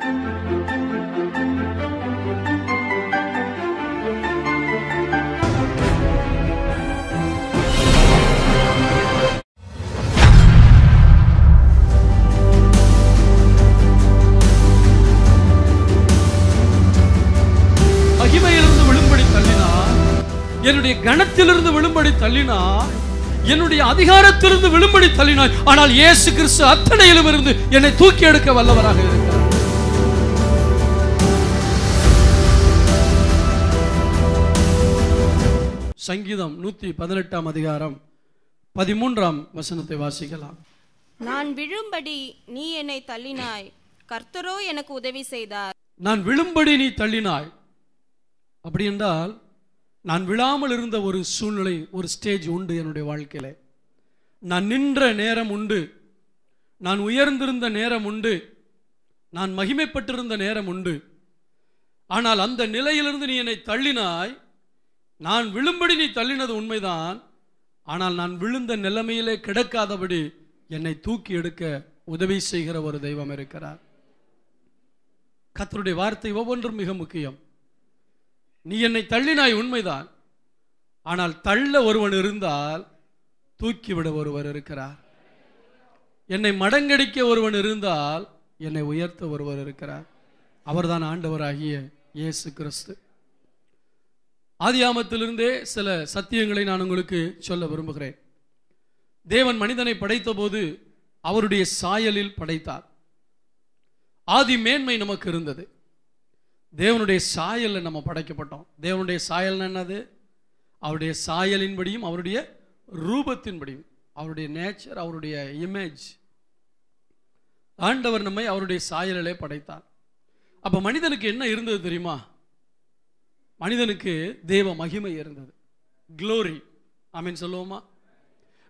மகிமையிலிருந்து விழும்படி தள்ளினார், என்னுடைய கணத்திலிருந்து விழும்படி தள்ளினார், என்னுடைய அதிகாரத்திலிருந்து விழும்படி தள்ளினார். ஆனால் இயேசு கிறிஸ்து அத்தனையிலும் இருந்து என்னை தூக்கி எடுக்க வல்லவராக இருக்கிறார். சங்கீதம் 118 அதிகாரம் 13 வசனத்தை வாசிக்கலாம். நான் விழும்படி நீ என்னை தள்ளினாய், கர்த்தரோ எனக்கு உதவி செய்தார். நான் விழும்படி நீ தள்ளினாய். அப்படி என்றால் நான் விழாமல் இருந்த ஒரு சூழ்நிலை, ஒரு ஸ்டேஜ் உண்டு என்னுடைய வாழ்க்கையில. நான் நின்ற நேரம் உண்டு, நான் உயர்ந்திருந்த நேரம் உண்டு, நான் மகிமைப்பட்டிருந்த நேரம் உண்டு. ஆனால் அந்த நிலையிலிருந்து நீ என்னை தள்ளினாய். நான் விழும்படி நீ தள்ளினது உண்மைதான். ஆனால் நான் விழுந்த நிலைமையிலே கிடக்காதபடி என்னை தூக்கி எடுக்க உதவி செய்கிற ஒரு தெய்வம் இருக்கிறார். கர்த்தருடைய வார்த்தை ஒவ்வொன்றும் மிக முக்கியம். நீ என்னை தள்ளினாய் உண்மைதான், ஆனால் தள்ள ஒருவன் இருந்தால் தூக்கிவிட ஒருவர் இருக்கிறார். என்னை மடங்கடிக்க ஒருவன் இருந்தால் என்னை உயர்த்த ஒருவர் இருக்கிறார். அவர்தான் ஆண்டவராகிய இயேசு கிறிஸ்து. ஆதியாமத்திலிருந்தே சில சத்தியங்களை நான் உங்களுக்கு சொல்ல விரும்புகிறேன். தேவன் மனிதனை படைத்த போது அவருடைய சாயலில் படைத்தார். ஆதி மேன்மை நமக்கு இருந்தது. தேவனுடைய சாயலில் நம்ம படைக்கப்பட்டோம். தேவனுடைய சாயல் என்னது? அவருடைய சாயலின்படியும் அவருடைய ரூபத்தின்படியும், அவருடைய நேச்சர், அவருடைய இமேஜ். ஆண்டவர் நம்மை அவருடைய சாயலிலே படைத்தார். அப்ப மனிதனுக்கு என்ன இருந்தது தெரியுமா? மனிதனுக்கு தேவ மகிமை இருந்தது, க்ளோரி. ஆமென் சொல்லுவோமா?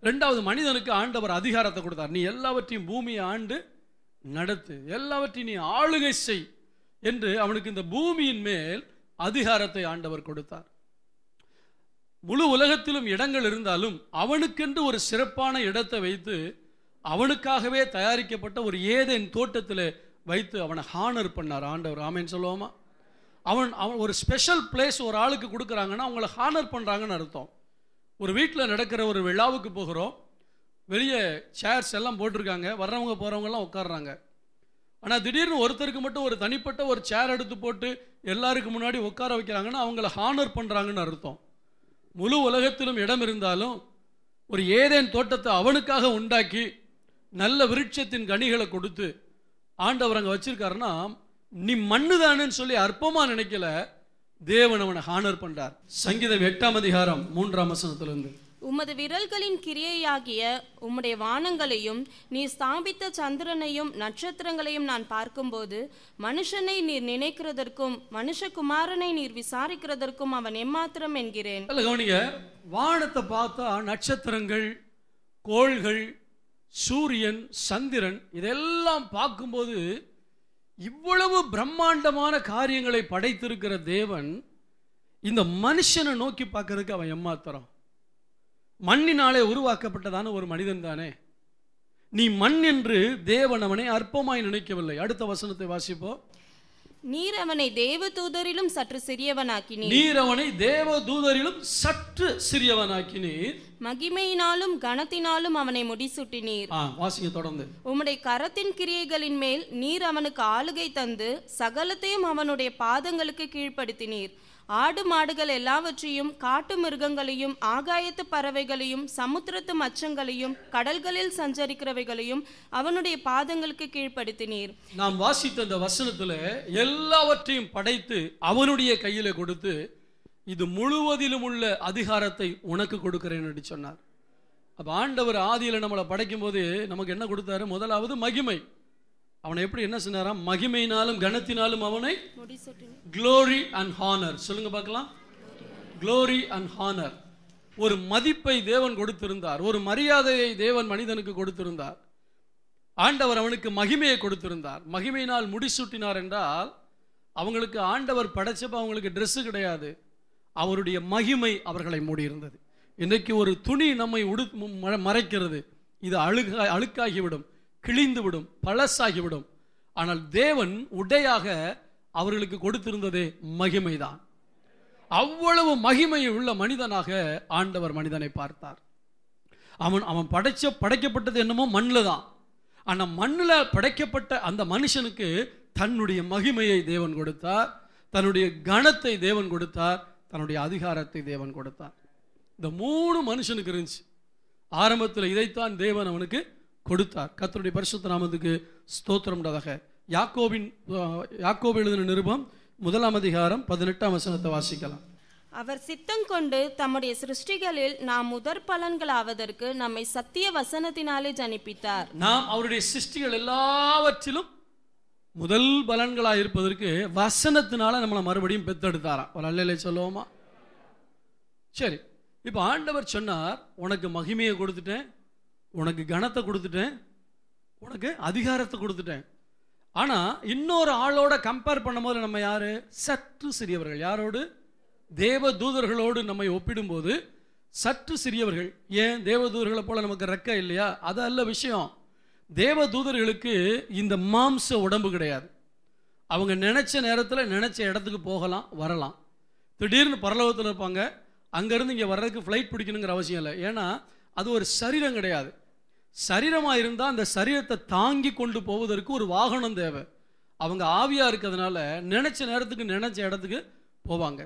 ரெண்டாவது, மனிதனுக்கு ஆண்டவர் அதிகாரத்தை கொடுத்தார். நீ எல்லாவற்றையும் பூமியை ஆண்டு நடத்து, எல்லாவற்றையும் நீ ஆளுகை செய் என்று அவனுக்கு இந்த பூமியின் மேல் அதிகாரத்தை ஆண்டவர் கொடுத்தார். முழு உலகத்திலும் இடங்கள் இருந்தாலும் அவனுக்கென்று ஒரு சிறப்பான இடத்தை வைத்து அவனுக்காகவே தயாரிக்கப்பட்ட ஒரு ஏதேன் தோட்டத்தில் வைத்து அவனை ஹானர் பண்ணார் ஆண்டவர். ஆமென் சொல்லுவோமா? அவன் ஒரு ஸ்பெஷல் பிளேஸ் ஒரு ஆளுக்கு கொடுக்குறாங்கன்னா அவங்கள ஹானர் பண்ணுறாங்கன்னு அர்த்தம். ஒரு வீட்டில் நடக்கிற ஒரு விழாவுக்கு போகிறோம், வெளியே சேர்ஸ் எல்லாம் போட்டிருக்காங்க, வர்றவங்க போகிறவங்கெல்லாம் உட்காடுறாங்க. ஆனால் திடீர்னு ஒருத்தருக்கு மட்டும் ஒரு தனிப்பட்ட ஒரு சேர் எடுத்து போட்டு எல்லாருக்கு முன்னாடி உட்கார வைக்கிறாங்கன்னா அவங்கள ஹானர் பண்ணுறாங்கன்னு அர்த்தம். முழு உலகத்திலும் இடம் இருந்தாலும் ஒரு ஏதேன் தோட்டத்தை அவனுக்காக உண்டாக்கி நல்ல விருட்சத்தின் கனிகளை கொடுத்து ஆண்டவர் அங்கே வச்சிருக்காருன்னா, நீ மண்ணுதானு சொல்லி அற்பமா நினைக்கல, தேவன் அவனை ஹானர் பண்றார். சங்கீதம் 8 அதிகாரம் 3 வசனத்திலிருந்து, உமது விரல்களின் கிரியையாகிய உம்முடைய வானங்களையும் நீ ஸ்தாபித்த சந்திரனையும் நட்சத்திரங்களையும் நான் பார்க்கும்போது மனுஷனை நீர் நினைக்கிறதற்கும் மனுஷகுமாரனை நீர் விசாரிக்கிறதற்கும் அவன் எம்மாத்திரம் என்கிறேன். கவனிங்க, வானத்தை பார்த்தா நட்சத்திரங்கள், கோள்கள், சூரியன், சந்திரன் இதெல்லாம் பார்க்கும்போது இவ்வளவு பிரம்மாண்டமான காரியங்களை படைத்திருக்கிற தேவன் இந்த மனுஷனை நோக்கி பார்க்கறதுக்கு அவன் எம்மாத்திரம். மண்ணினாலே உருவாக்கப்பட்டதான ஒரு மனிதன் தானே. நீ மண் என்று தேவன் அவனை அற்பமாய் நினைக்கவில்லை. அடுத்த வசனத்தை வாசிப்போம். நீர் அவனை தேவதூதரிலும் சற்று சிறியவனாக்கினீர். நீர் அவனை தேவதூதரிலும் சற்று சிறியவனாக்கினீர். மகிமையினாலும் கனத்தினாலும் அவனை முடிசூட்டினீர். வாசிங்க தொடர்ந்து. உம்முடைய கரத்தின் கிரியைகளின் மேல் நீர் அவனுக்கு ஆளுகை தந்து சகலத்தையும் அவனுடைய பாதங்களுக்கு கீழ்ப்படுத்தினீர். ஆடு மாடுகள் எல்லாவற்றையும், காட்டு மிருகங்களையும், ஆகாயத்து பறவைகளையும், சமுத்திரத்து மச்சங்களையும், கடல்களில் சஞ்சரிக்கிறவைகளையும் அவனுடைய பாதங்களுக்கு கீழ்ப்படுத்தினீர். நாம் வாசித்த இந்த வசனத்துல எல்லாவற்றையும் படைத்து அவனுடைய கையில கொடுத்து இது முழுவதிலும் உள்ள அதிகாரத்தை உனக்கு கொடுக்கிறேன் என்று சொன்னார். அப்ப ஆண்டவர் ஆதியில நம்மளை படைக்கும் போது நமக்கு என்ன கொடுத்தாரு? முதலாவது மகிமை. அவனை எப்படி என்ன சொன்னாராம்? மகிமையினாலும் கனத்தினாலும் அவனை க்ளோரி அண்ட் ஹானர். சொல்லுங்க பார்க்கலாம். Glory and honour. ஒரு மதிப்பை தேவன் கொடுத்திருந்தார், ஒரு மரியாதையை தேவன் மனிதனுக்கு கொடுத்திருந்தார். ஆண்டவர் அவனுக்கு மகிமையை கொடுத்திருந்தார். மகிமையினால் முடிசூட்டினார் என்றால் அவங்களுக்கு ஆண்டவர் படைச்சப்ப அவங்களுக்கு ட்ரெஸ் கிடையாது, அவருடைய மகிமை அவர்களை மூடியிருந்தது. இன்றைக்கு ஒரு துணி நம்மை மறைக்கிறது, இது அழுக்காகிவிடும், கிழிந்துவிடும், பழசாகிவிடும். ஆனால் தேவன் உடையாக அவர்களுக்கு கொடுத்திருந்ததே மகிமைதான். அவ்வளவு மகிமை உள்ள மனிதனாக ஆண்டவர் மனிதனை பார்த்தார். அவன் படைக்கப்பட்டது என்னமோ மண்ணில் தான். ஆனால் மண்ணில் படைக்கப்பட்ட அந்த மனுஷனுக்கு தன்னுடைய மகிமையை தேவன் கொடுத்தார், தன்னுடைய கனத்தை தேவன் கொடுத்தார், தன்னுடைய அதிகாரத்தை தேவன் கொடுத்தார். இந்த 3 மனுஷனுக்கு இருந்துச்சு. ஆரம்பத்தில் இதைத்தான் தேவன் அவனுக்கு கொடுத்தார். கர்த்தருடைய பரிசுத்த நாமத்துக்கு ஸ்தோத்திரம் உண்டாதாக. யாக்கோபு எழுதின நிருபம் 1ஆம் அதிகாரம் 18ஆம் வசனத்தை வாசிக்கலாம். அவர் சித்தம் கொண்டு தம்முடைய சிருஷ்டிகளில் நாம் முதற் பலன்களாவதற்கு நம்மை சத்திய வசனத்தினாலே ஜனிப்பித்தார். நாம் அவருடைய சிருஷ்டிகள் எல்லாவற்றிலும் முதல் பலன்களாக இருப்பதற்கு வசனத்தினால நம்மளை மறுபடியும் பெத்தெடுத்தாராம். ஒரு அல்லையிலே சொல்லுவோமா? சரி, இப்போ ஆண்டவர் சொன்னார், உனக்கு மகிமையை கொடுத்துட்டேன், உனக்கு கனத்தை கொடுத்துட்டேன், உனக்கு அதிகாரத்தை கொடுத்துட்டேன். ஆனால் இன்னொரு ஆளோட கம்பேர் பண்ணும்போது நம்ம யாரு? சற்று சிறியவர்கள். யாரோடு? தேவ தூதர்களோடு நம்மை ஒப்பிடும்போது சற்று சிறியவர்கள். ஏன்? தேவ தூதர்களை போல நமக்கு ரெக்க இல்லையா? அது அல்ல விஷயம். தேவ தூதர்களுக்கு இந்த மாம்ச உடம்பு கிடையாது. அவங்க நினைச்ச நேரத்தில் நினைச்ச இடத்துக்கு போகலாம், வரலாம். திடீர்னு பரலோகத்தில் இருப்பாங்க, அங்கேருந்து இங்கே வர்றதுக்கு ஃப்ளைட் பிடிக்கணுங்கிற அவசியம் இல்லை. ஏன்னா அது ஒரு சரீரம் கிடையாது. சரீரமாக இருந்தால் அந்த சரீரத்தை தாங்கி கொண்டு போவதற்கு ஒரு வாகனம் தேவை. அவங்க ஆவியாக இருக்கிறதுனால நினைச்ச நேரத்துக்கு நினைச்ச இடத்துக்கு போவாங்க.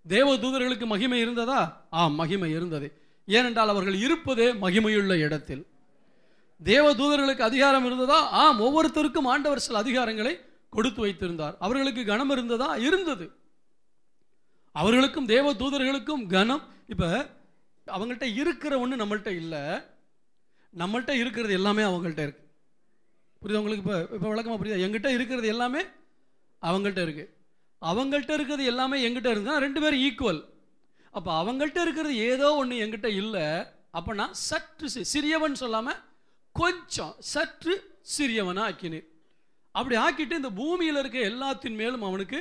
தேவ தூதர்களுக்கு மகிமை இருந்ததா? மகிமை இருந்தது. ஏனென்றால் அவர்கள் இருப்பதே மகிமையுள்ள இடத்தில். தேவ தூதர்களுக்கு அதிகாரம் இருந்ததா? ஒவ்வொருத்தருக்கும் ஆண்டவர் சில அதிகாரங்களை கொடுத்து வைத்திருந்தார். அவர்களுக்கு கனம் இருந்ததா? இருந்தது. அவர்களுக்கும் தேவ தூதர்களுக்கும் கனம். இப்ப அவங்கள்ட்ட இருக்கிற ஒன்று நம்மள்ட்ட இல்லை, நம்மள்ட்ட இருக்கிறது எல்லாமே அவங்கள்ட்ட இருக்கு. புரியுதா உங்களுக்கு? இப்போ விளக்கமா புரியுதா? எங்கிட்ட இருக்கிறது எல்லாமே அவங்கள்ட்ட இருக்கு, அவங்கள்ட்ட இருக்கிறது எல்லாமே எங்கிட்ட இருந்தால் 2 பேரும் ஈக்குவல். அப்போ அவங்கள்ட்ட இருக்கிறது ஏதோ ஒன்று எங்கிட்ட இல்லை. அப்போ நான் சற்று சிறியவன் சொல்லாமல் கொஞ்சம் சற்று சிறியவனா ஆக்கினேன். அப்படி ஆக்கிட்டு இந்த பூமியில் இருக்க எல்லாத்தின் மேலும் அவனுக்கு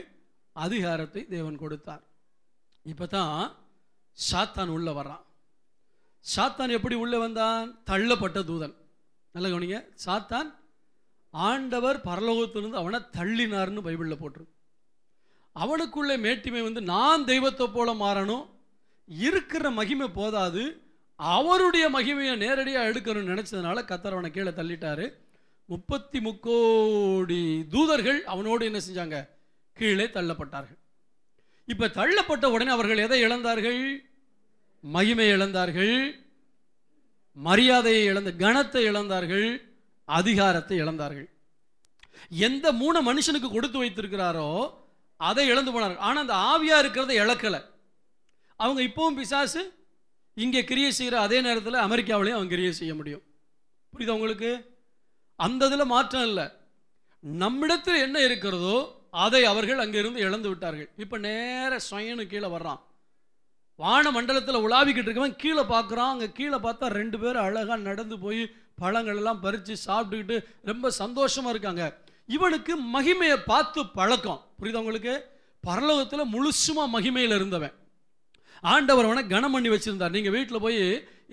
அதிகாரத்தை தேவன் கொடுத்தார். இப்போ தான் சாத்தான் உள்ள வர்றான். சாத்தான் எப்படி உள்ள வந்தான்? தள்ளப்பட்ட தூதன். நல்ல கவனிங்க, சாத்தான் ஆண்டவர் பரலோகத்திலிருந்து அவனை தள்ளினார்னு பைபிளில் போட்டிருக்கு. அவனுக்குள்ளே மேட்டிமை வந்து நான் தெய்வத்தை போல மாறணும், இருக்கிற மகிமை போதாது, அவருடைய மகிமையை நேரடியாக எடுக்கணும்னு நினைச்சதுனால கர்த்தர் அவனை கீழே தள்ளிட்டாரு. 33 கோடி தூதர்கள் அவனோடு என்ன செஞ்சாங்க? கீழே தள்ளப்பட்டார்கள். இப்ப தள்ளப்பட்ட உடனே அவர்கள் எதை இழந்தார்கள்? மகிமை இழந்தார்கள், மரியாதையை இழந்த, கனத்தை இழந்தார்கள், அதிகாரத்தை இழந்தார்கள். எந்த 3 மனுஷனுக்கு கொடுத்து வைத்திருக்கிறாரோ அதை இழந்து போனார்கள். ஆனால் அந்த ஆவியா இருக்கிறத இழக்கல. அவங்க இப்பவும் பிசாசு இங்கே கிரியை செய்கிற அதே நேரத்தில் அமெரிக்காவிலையும் அவங்க கிரியை செய்ய முடியும். புரியுதா உங்களுக்கு? அந்த இதில் மாற்றம் இல்லை. நம்மிடத்தில் என்ன இருக்கிறதோ அதை அவர்கள் அங்கிருந்து இழந்து விட்டார்கள். இப்போ நேர ஸ்வயனு கீழே வர்றான். வான மண்டலத்தில் உலாவிக்கிட்டு இருக்கவன் கீழே பார்க்குறான். அங்கே கீழே பார்த்தா 2 பேர் அழகாக நடந்து போய் பழங்கள் எல்லாம் பறித்து சாப்பிட்டுக்கிட்டு ரொம்ப சந்தோஷமாக இருக்காங்க. இவனுக்கு மகிமையை பார்த்து பழக்கம். புரியுதா உங்களுக்கு? பரலோகத்தில் முழுசுமா மகிமையில் இருந்தவன். ஆண்டவர் அவனை கனம் பண்ணி வச்சிருந்தார். நீங்கள் வீட்டில் போய்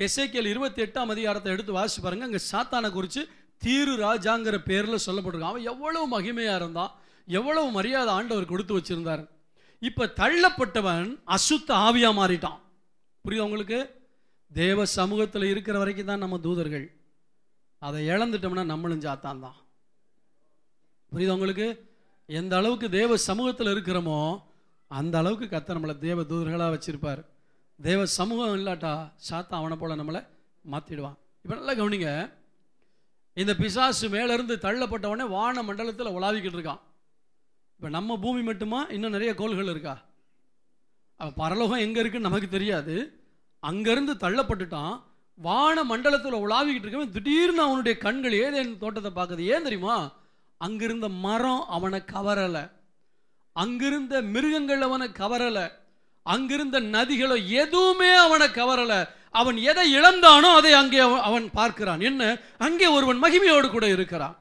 எசேக்கியேல் 28ஆம் அதிகாரத்தை எடுத்து வாசி பாருங்க. அங்கே சாத்தானை குறித்து தீரு ராஜாங்கிற பேரில் சொல்லப்பட்டிருக்கான். அவன் எவ்வளவு மகிமையாக இருந்தான், எவ்வளவு மரியாதை ஆண்டவர் கொடுத்து வச்சிருந்தார். இப்போ தள்ளப்பட்டவன் அசுத்த ஆவியா மாறிட்டான். புரியுதா உங்களுக்கு? தேவ சமூகத்தில் இருக்கிற வரைக்கும் தான் நம்ம தூதர்கள். அதை இழந்துட்டோம்னா நம்மளும் சாத்தான் தான். புரியுதா உங்களுக்கு? எந்த அளவுக்கு தேவ சமூகத்தில் இருக்கிறோமோ அந்த அளவுக்கு கர்த்தர் நம்மளை தேவ தூதர்களாக வச்சிருப்பார். தேவ சமூகம் இல்லாட்டா சாத்தான் அவனை போல நம்மளை மாற்றிடுவான். இப்போ நல்லா கவனிங்க, இந்த பிசாசு மேலேருந்து தள்ளப்பட்டவனே வான மண்டலத்தில் உலாவிக்கிட்டு இருக்கான். இப்போ நம்ம பூமி மட்டுமா? இன்னும் நிறைய கோள்கள் இருக்கா? பரலோகம் எங்கே இருக்குன்னு நமக்கு தெரியாது. அங்கேருந்து தள்ளப்பட்டுட்டான். வான மண்டலத்தில் உலாவிக்கிட்டு இருக்கவன் திடீர்னு அவனுடைய கண்கள் ஏதேன் தோட்டத்தை பார்க்குது. ஏன் தெரியுமா? அங்கிருந்த மரம் அவனை கவரலை, அங்கிருந்த மிருகங்கள் அவனை கவரலை, அங்கிருந்த நதிகளோ எதுவுமே அவனை கவரலை. அவன் எதை இழந்தானோ அதை அங்கே அவன் பார்க்கிறான். என்ன? அங்கே ஒருவன் மகிமையோடு கூட இருக்கிறான்.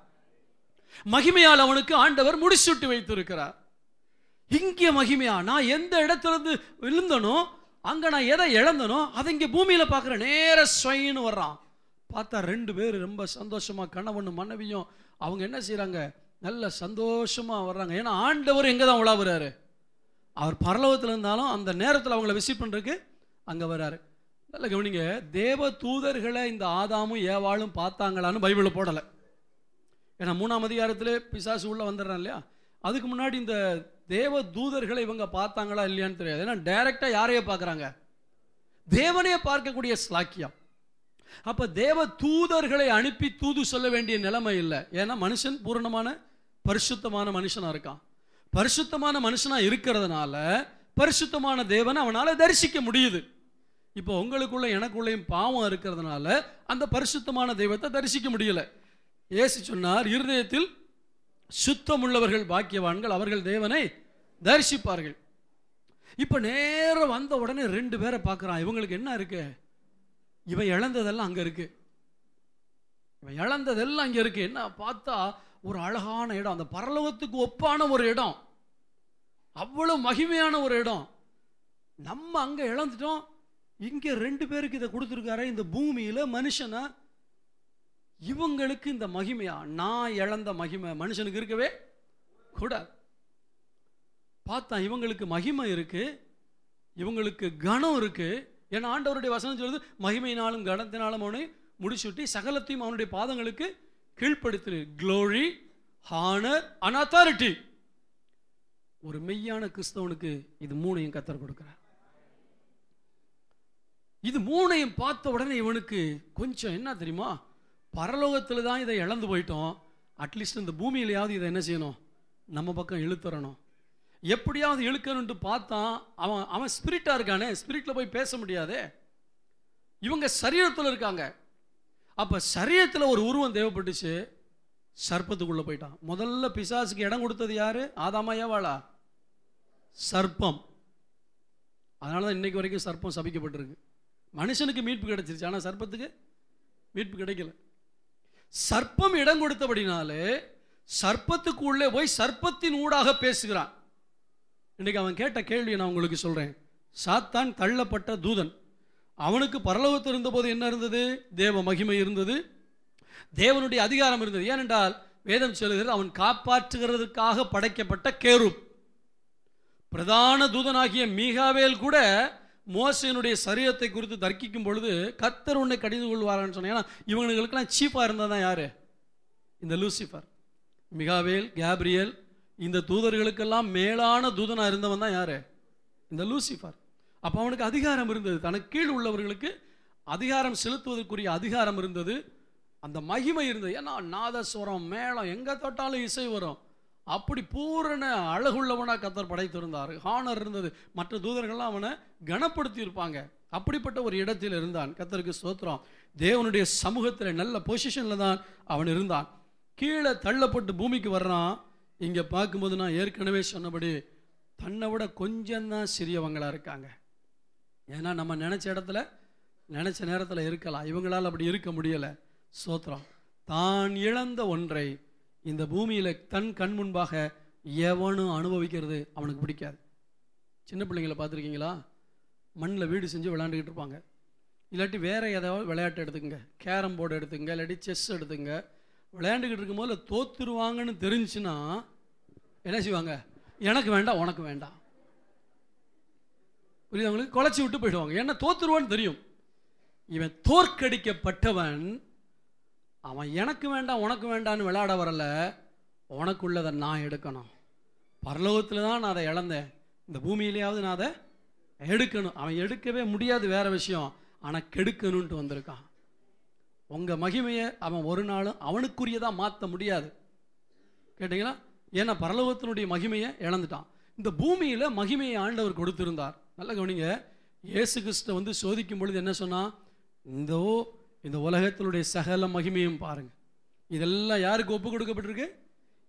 மகிமையால் அவனுக்கு ஆண்டவர் முடிசூட்டி வைத்திருக்கிறார். இங்கே மகிமையா? நான் எந்த இடத்துல இருந்து விழுந்தனோ, அங்க நான் எதை இழந்தனோ அதை இங்கே பூமியில பார்க்கிறேன். நேர ஸ்வைன்னு வர்றான். பார்த்தா 2 பேர் ரொம்ப சந்தோஷமா, கணவனும் மனைவியும் அவங்க என்ன செய்யறாங்க? நல்ல சந்தோஷமா வர்றாங்க. ஏன்னா ஆண்டவர் எங்கே தான் உலாவுறாரு? அவர் பரலோகத்தில் இருந்தாலும் அந்த நேரத்தில் அவங்கள விசிட் பண்ணுறதுக்கு அங்கே வர்றாரு. நல்ல கவனிங்க, தேவ தூதர்களை இந்த ஆதாமும் ஏவாளும் பார்த்தாங்களான்னு பைபிளில் போடலை. ஏன்னா 3ஆம் அதிகாரத்திலே பிசாசு உள்ள வந்துடுறான் இல்லையா? அதுக்கு முன்னாடி இந்த தேவ தூதர்களை இவங்க பார்த்தாங்களா இல்லையான்னு தெரியாது. ஏன்னா டைரக்டாக யாரையே பார்க்குறாங்க? தேவனையே பார்க்கக்கூடிய ஸ்லாக்கியம். அப்போ தேவ தூதர்களை அனுப்பி தூது சொல்ல வேண்டிய நிலைமை இல்லை. ஏன்னா மனுஷன் பூரணமான பரிசுத்தமான மனுஷனாக இருக்கான். பரிசுத்தமான மனுஷனாக இருக்கிறதுனால பரிசுத்தமான தேவனை அவனால் தரிசிக்க முடியுது. இப்போ உங்களுக்குள்ள எனக்குள்ளேயும் பாவம் இருக்கிறதுனால அந்த பரிசுத்தமான தெய்வத்தை தரிசிக்க முடியல. இயேசு சொன்னார், இருதயத்தில் சுத்தம் உள்ளவர்கள் பாக்கியவான்கள், அவர்கள் தேவனை தரிசிப்பார்கள். இப்போ நேரம் வந்த உடனே 2 பேரை பார்க்குறான். இவங்களுக்கு என்ன இருக்கு? இவன் இழந்ததெல்லாம் அங்கே இருக்கு. இவன் இழந்ததெல்லாம் அங்கே இருக்கு. என்ன பார்த்தா ஒரு அழகான இடம், அந்த பரலோகத்துக்கு ஒப்பான ஒரு இடம், அவ்வளவு மகிமையான ஒரு இடம். நம்ம அங்கே இழந்துட்டோம், இங்கே 2 பேருக்கு இதை கொடுத்துருக்காரு. இந்த பூமியில் மனுஷனா இவங்களுக்கு இந்த மகிமையா? நான் இழந்த மகிமை மனுஷனுக்கு இருக்கவே கூடாது. பார்த்தா இவங்களுக்கு மகிமை இருக்கு, இவங்களுக்கு கனம் இருக்கு. ஏன்னா ஆண்டவருடைய வசனம் சொல்லுது, மகிமையினாலும் கனத்தினாலும் அவனை முடிச்சுட்டி சகலத்தையும் அவனுடைய பாதங்களுக்கு கீழ்ப்படுத்து. Glory, honour and authority. ஒரு மெய்யான கிறிஸ்தவனுக்கு இது 3ஐயும் கர்த்தர் கொடுக்கிறார். இது 3ஐயும் பார்த்த உடனே இவனுக்கு கொஞ்சம் என்ன தெரியுமா, பரலோகத்தில் தான் இதை இழந்து போயிட்டோம், அட்லீஸ்ட் இந்த பூமியிலையாவது இதை என்ன செய்யணும், நம்ம பக்கம் இழுத்துறணும். எப்படியாவது இழுக்கணும்ட்டு பார்த்தான். அவன் ஸ்பிரிட்டா இருக்கானே, ஸ்பிரிட்ல போய் பேச முடியாதே. இவங்க சரீரத்தில் இருக்காங்க. அப்ப சரீரத்தில் ஒரு உருவம் தேவைப்பட்டுச்சு. சர்ப்பத்துக்குள்ள போயிட்டான். முதல்ல பிசாசுக்கு இடம் கொடுத்தது யாரு? ஆதாமா ஏவாளா? சர்ப்பம். அதனாலதான் இன்னைக்கு வரைக்கும் சர்ப்பம் சபிக்கப்பட்டிருக்கு. மனுஷனுக்கு மீட்பு கிடைச்சிருச்சு, ஆனா சர்ப்பத்துக்கு மீட்பு கிடைக்கல. சர்ப்பம் இடம் கொடுத்தபடினாலே சர்ப்பத்துக்கு உள்ளே போய் சர்ப்பத்தின் ஊடாக பேசுகிறான். இன்னைக்கு அவன் கேட்ட கேள்வியை நான் உங்களுக்கு சொல்றேன். சாத்தான் தள்ளப்பட்ட தூதன். அவனுக்கு பரலோகத்தில் இருந்தபோது என்ன இருந்தது? தேவ மகிமை இருந்தது, தேவனுடைய அதிகாரம் இருந்தது. ஏனென்றால் வேதம் சொல்லுகிறது, அவன் காப்பாற்றுகிறதுக்காக படைக்கப்பட்ட கேருப். பிரதான தூதனாகிய மீகாவேல் கூட மோசேனுடைய சரீரத்தை குறித்து தர்க்கிக்கும் பொழுது கர்த்தர் உன்னை கடிந்து கொள்வாரான்னு சொன்னாங்க. ஏன்னா இவங்களுக்கெல்லாம் சீஃபாக இருந்ததான் யாரு? இந்த லூசிஃபர். மிகாவேல், கேப்ரியல், இந்த தூதர்களுக்கெல்லாம் மேலான தூதனா இருந்தவன் தான் யாரு? இந்த லூசிஃபர். அப்போ அவனுக்கு அதிகாரம் இருந்தது, தனக்கு கீழ் உள்ளவர்களுக்கு அதிகாரம் செலுத்துவதற்குரிய அதிகாரம் இருந்தது, அந்த மகிமை இருந்தது. ஏன்னா நாதஸ்வரம், மேளம், எங்க தொட்டாலும் இசை வரும். அப்படி பூரண அழகுள்ளவனா கர்த்தர் படைத்திருந்தார். ஹானர் இருந்தது. மற்ற தூதர்கள்லாம் அவனை கனப்படுத்தி இருப்பாங்க. அப்படிப்பட்ட ஒரு இடத்தில் இருந்தான். கர்த்தருக்கு ஸ்தோத்திரம். தேவனுடைய சமூகத்தில் நல்ல பொசிஷன்ல தான் அவன் இருந்தான். கீழே தள்ளப்பட்டு பூமிக்கு வர்றான். இங்க பார்க்கும்போது நான் ஏற்கனவே சொன்னபடி தன்னை விட கொஞ்சம் தான் சிறியவங்களா இருக்காங்க. ஏன்னா நம்ம நினைச்ச இடத்துல நினைச்ச நேரத்தில் இருக்கலாம், இவங்களால் அப்படி இருக்க முடியல. ஸ்தோத்திரம். தான் இழந்த ஒன்றை இந்த பூமியில தன் கண் முன்பாக எவனும் அனுபவிக்கிறது அவனுக்கு பிடிக்காது. சின்ன பிள்ளைங்களை பார்த்துருக்கீங்களா? மண்ணில் வீடு செஞ்சு விளையாண்டுக்கிட்டு இருப்பாங்க. இல்லாட்டி வேற ஏதாவது விளையாட்டு எடுத்துக்கங்க, கேரம் போர்டு எடுத்துங்க, இல்லாட்டி செஸ் எடுத்துங்க. விளையாண்டுக்கிட்டு இருக்கும் போது தோத்துருவாங்கன்னு தெரிஞ்சுன்னா என்ன செய்வாங்க? எனக்கு வேண்டாம், உனக்கு வேண்டாம். புரியுது அவங்களுக்கு? குலைச்சி விட்டு போயிடுவாங்க. ஏன்னா தோத்துருவான்னு தெரியும். இவன் தோற்கடிக்கப்பட்டவன். அவன் எனக்கு வேண்டாம் உனக்கு வேண்டான்னு விளையாட வரல, உனக்குள்ளதை நான் எடுக்கணும். பரலோகத்தில் தான் நான் அதை இழந்தேன், இந்த பூமியிலேயாவது நான் அதை எடுக்கணும். அவன் எடுக்கவே முடியாது, வேற விஷயம். ஆனால் கெடுக்கணும்ட்டு வந்திருக்கான். உங்கள் மகிமையை அவன் ஒரு நாளும் அவனுக்குரியதாக மாற்ற முடியாது. கேட்டீங்களா? ஏன்னா பரலோகத்தினுடைய மகிமையை இழந்துட்டான். இந்த பூமியில் மகிமையை ஆண்டவர் கொடுத்திருந்தார். நல்ல கவனிங்க. இயேசு கிறிஸ்து வந்து சோதிக்கும் பொழுது என்ன சொன்னா? இந்த உலகத்தினுடைய சகல மகிமையும் பாருங்க. இதெல்லாம் யாருக்கு ஒப்பு கொடுக்கப்பட்டிருக்கு?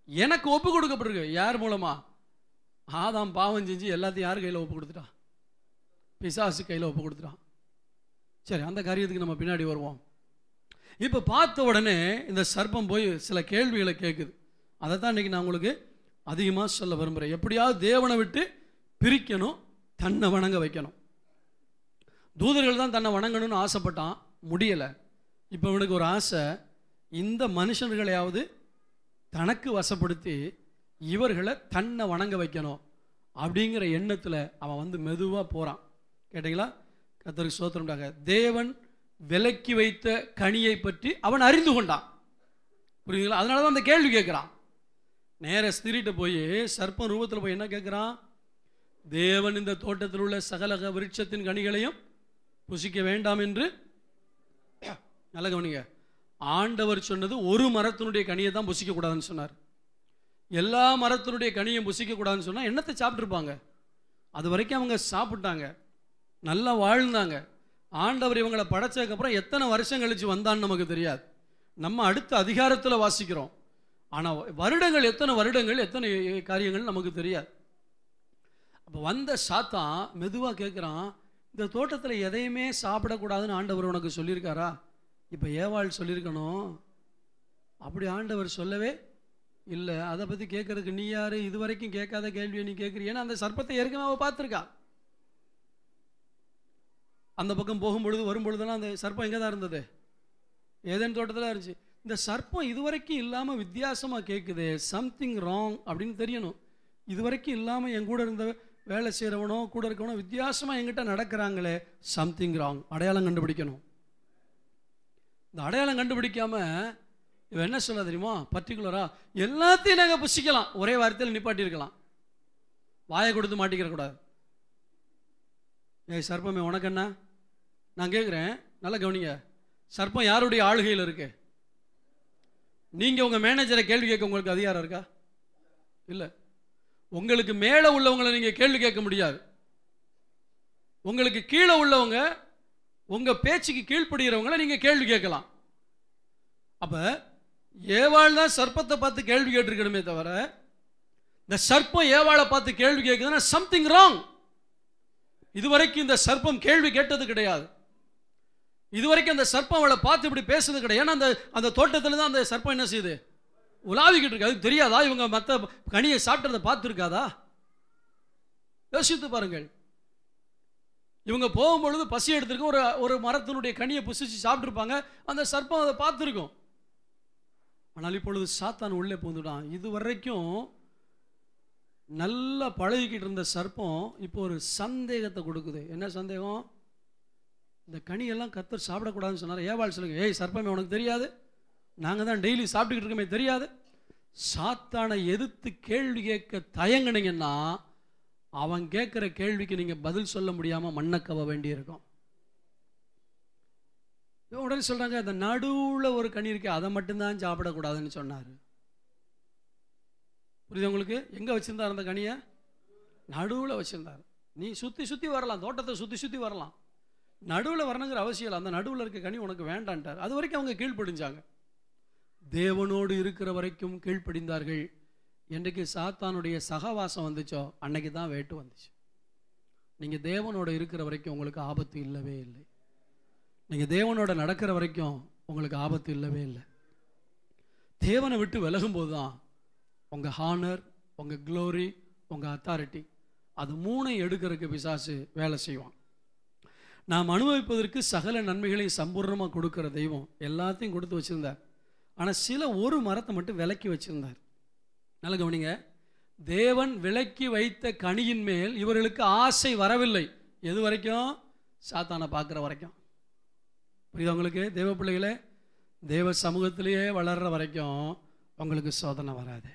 எனக்கு ஒப்பு கொடுக்கப்பட்டிருக்கு. யார் மூலமா? ஆதாம் பாவம் செஞ்சு எல்லாத்தையும் யார் கையில் ஒப்பு கொடுத்துட்டான்? பிசாசு கையில் ஒப்பு கொடுத்துட்டான். சரி, அந்த காரியத்துக்கு நம்ம பின்னாடி வருவோம். இப்போ பார்த்த உடனே இந்த சர்ப்பம் போய் சில கேள்விகளை கேட்குது. அதை தான் இன்னைக்கு நான் உங்களுக்கு அதிகமாக சொல்ல விரும்புகிறேன். எப்படியாவது தேவனை விட்டு பிரிக்கணும், தன்னை வணங்க வைக்கணும். தூதர்கள் தான் தன்னை வணங்கணும்னு ஆசைப்பட்டான், முடியலை. இப்போ இவனுக்கு ஒரு ஆசை, இந்த மனுஷர்களையாவது தனக்கு வசப்படுத்தி இவர்களை தன்னை வணங்க வைக்கணும் அப்படிங்கிற எண்ணத்தில் அவன் வந்து மெதுவாக போகிறான். கேட்டீங்களா? கர்த்தருக்கு ஸ்தோத்திரம்டாங்க. தேவன் விலக்கி வைத்த கனியை பற்றி அவன் அறிந்து கொண்டான். புரியுதுங்களா? அதனால தான் அந்த கேள்வி கேட்குறான். நேர ஸ்திரிட்ட போய் சர்ப்பம் ரூபத்தில் போய் என்ன கேட்குறான்? தேவன் இந்த தோட்டத்தில் உள்ள சகல விருட்சத்தின் கனிகளையும் புசிக்க வேண்டாம் என்று நல்ல கவனிங்க. ஆண்டவர் சொன்னது ஒரு மரத்தினுடைய கனியை தான் புசிக்க கூடாதுன்னு சொன்னார். எல்லா மரத்தினுடைய கனியும் புசிக்க கூடாதுன்னு சொன்னால் என்னத்தை சாப்பிட்ருப்பாங்க? அது வரைக்கும் அவங்க சாப்பிட்டாங்க, நல்லா வாழ்ந்தாங்க. ஆண்டவர் இவங்களை படைச்சதுக்கப்புறம் எத்தனை வருஷம் கழிச்சு வந்தான்னு நமக்கு தெரியாது. நம்ம அடுத்த அதிகாரத்தில் வாசிக்கிறோம். ஆனால் வருடங்கள், எத்தனை வருடங்கள், எத்தனை காரியங்கள் நமக்கு தெரியாது. அப்போ வந்த சாத்தான் மெதுவாக கேட்குறான், இந்த தோட்டத்தில் எதையுமே சாப்பிடக்கூடாதுன்னு ஆண்டவர் உனக்கு சொல்லியிருக்காரா? இப்போ ஏவாள் சொல்லியிருக்கணும். அப்படி ஆண்டவர் சொல்லவே இல்லை. அதை பற்றி கேட்கறதுக்கு நீ யார்? இது வரைக்கும் கேட்காத கேள்வியை நீ கேட்குறீ. ஏன்னா அந்த சர்ப்பத்தை ஏற்கனவே அவள் பார்த்துருக்கா. அந்த பக்கம் போகும்பொழுது வரும்பொழுதெல்லாம் அந்த சர்ப்பம் எங்கே தான் இருந்தது? ஏதேன் தோட்டத்தில் இருந்துச்சு. இந்த சர்ப்பம் இதுவரைக்கும் இல்லாமல் வித்தியாசமாக கேட்குது, சம்திங் ராங் அப்படின்னு தெரியணும். இதுவரைக்கும் இல்லாமல் என் கூட இருந்த வேலை செய்கிறவனோ கூட இருக்கவனோ வித்தியாசமாக என்கிட்ட நடக்கிறாங்களே, சம்திங் ராங். அடையாளம் கண்டுபிடிக்கணும். இந்த அடையாளம் கண்டுபிடிக்காம இவன் என்ன சொல்ல தெரியுமா? பர்டிகுலராக எல்லாத்தையும் நாங்கள் புசிக்கலாம், ஒரே வார்த்தையில் நிப்பாட்டியிருக்கலாம், வாயை கொடுத்து மாட்டிக்கிற கூடாது. ஏய் சர்ப்பமே உனக்கு என்ன? நான் கேட்குறேன், நல்லா கவனிங்க. சர்ப்பம் யாருடைய ஆளுகையில் இருக்கு? நீங்கள் உங்கள் மேனேஜரை கேள்வி கேட்க உங்களுக்கு அதிகாரம் இருக்கா? இல்லை. உங்களுக்கு மேலே உள்ளவங்களை நீங்கள் கேள்வி கேட்க முடியாது. உங்களுக்கு கீழே உள்ளவங்க, உங்கள் பேச்சுக்கு கீழ்ப்படுகிறவங்களை நீங்கள் கேள்வி கேட்கலாம். அப்போ ஏவாள் தான் சர்ப்பத்தை பார்த்து கேள்வி கேட்டிருக்கணுமே தவிர, இந்த சர்ப்பம் ஏவாளை பார்த்து கேள்வி கேட்குதுன்னா சம்திங் ராங். இதுவரைக்கும் இந்த சர்ப்பம் கேள்வி கேட்டது கிடையாது. இதுவரைக்கும் அந்த சர்ப்பம் அவளை பார்த்து இப்படி பேசுறது கிடையாது. ஏன்னா அந்த தோட்டத்தில் தான் அந்த சர்ப்பம் என்ன செய்யுது? உலாவிக்கிட்டு இருக்கு. அதுக்கு தெரியாதா இவங்க மற்ற கனியை சாப்பிட்றதை பார்த்துருக்காதா? யோசித்து பாருங்கள். இவங்க போகும்பொழுது பசி எடுத்திருக்க ஒரு மரத்தினுடைய கனியை புசிச்சு சாப்பிட்ருப்பாங்க. அந்த சர்ப்பம் அதை பார்த்துருக்கும். ஆனால் இப்பொழுது சாத்தான் உள்ளே பூந்துட்டான். இது வரைக்கும் நல்லா பழகிக்கிட்டு இருந்த சர்ப்பம் இப்போ ஒரு சந்தேகத்தை கொடுக்குது. என்ன சந்தேகம்? இந்த கனியெல்லாம் கர்த்தர் சாப்பிடக்கூடாதுன்னு சொன்னார். ஏவாள் சொல்லுங்க, ஏய் சர்ப்பமே உனக்கு தெரியாது? நாங்கள் தான் டெய்லி சாப்பிட்டுக்கிட்டு இருக்கோமே, தெரியாது? சாத்தானை எதிர்த்து கேள்வி கேட்க தயங்கினீங்கன்னா அவன் கேட்குற கேள்விக்கு நீங்கள் பதில் சொல்ல முடியாமல் மண்ணக்கவ வேண்டியிருக்கும். உடனே சொல்கிறாங்க, அந்த நடுவில் ஒரு கனி இருக்கு, அதை மட்டும்தான் சாப்பிடக்கூடாதுன்னு சொன்னார். புரியுது உங்களுக்கு? எங்கே வச்சுருந்தார் அந்த கனியை? நடுவில் வச்சுருந்தார். நீ சுற்றி சுற்றி வரலாம், தோட்டத்தை சுற்றி சுற்றி வரலாம், நடுவில் வரணுங்கிற அவசியம் இல்லை. அந்த நடுவில் இருக்க கனி உனக்கு வேண்டான்ட்டார். அது வரைக்கும் அவங்க கீழ்ப்படிஞ்சாங்க. தேவனோடு இருக்கிற வரைக்கும் கீழ்ப்படிந்தார்கள். என்றைக்கு சாத்தானுடைய சகவாசம் வந்துச்சோ அன்னைக்கு தான் வேட்டு வந்துச்சு. நீங்கள் தேவனோட இருக்கிற வரைக்கும் உங்களுக்கு ஆபத்து இல்லவே இல்லை. நீங்கள் தேவனோட நடக்கிற வரைக்கும் உங்களுக்கு ஆபத்து இல்லவே இல்லை. தேவனை விட்டு விலகும்போது தான் உங்கள் ஹானர், உங்கள் க்ளோரி, உங்கள் அத்தாரிட்டி, அது மூணையும் எடுக்கிறதுக்கு பிசாசு வேலை செய்வான். நாம் அனுபவிப்பதற்கு சகல நன்மைகளையும் சம்பூர்ணமாக கொடுக்குற தெய்வம் எல்லாத்தையும் கொடுத்து வச்சுருந்தார். ஆனால் ஒரு மரத்தை மட்டும் விலக்கி வச்சுருந்தார். நல்ல கவனிங்க. தேவன் விலக்கி வைத்த கனியின் மேல் இவர்களுக்கு ஆசை வரவில்லை. எது வரைக்கும்? சாத்தானை பார்க்குற வரைக்கும். புரியுது உங்களுக்கு? தேவ பிள்ளைகளே, தேவ சமூகத்திலேயே வளர்கிற வரைக்கும் உங்களுக்கு சோதனை வராது.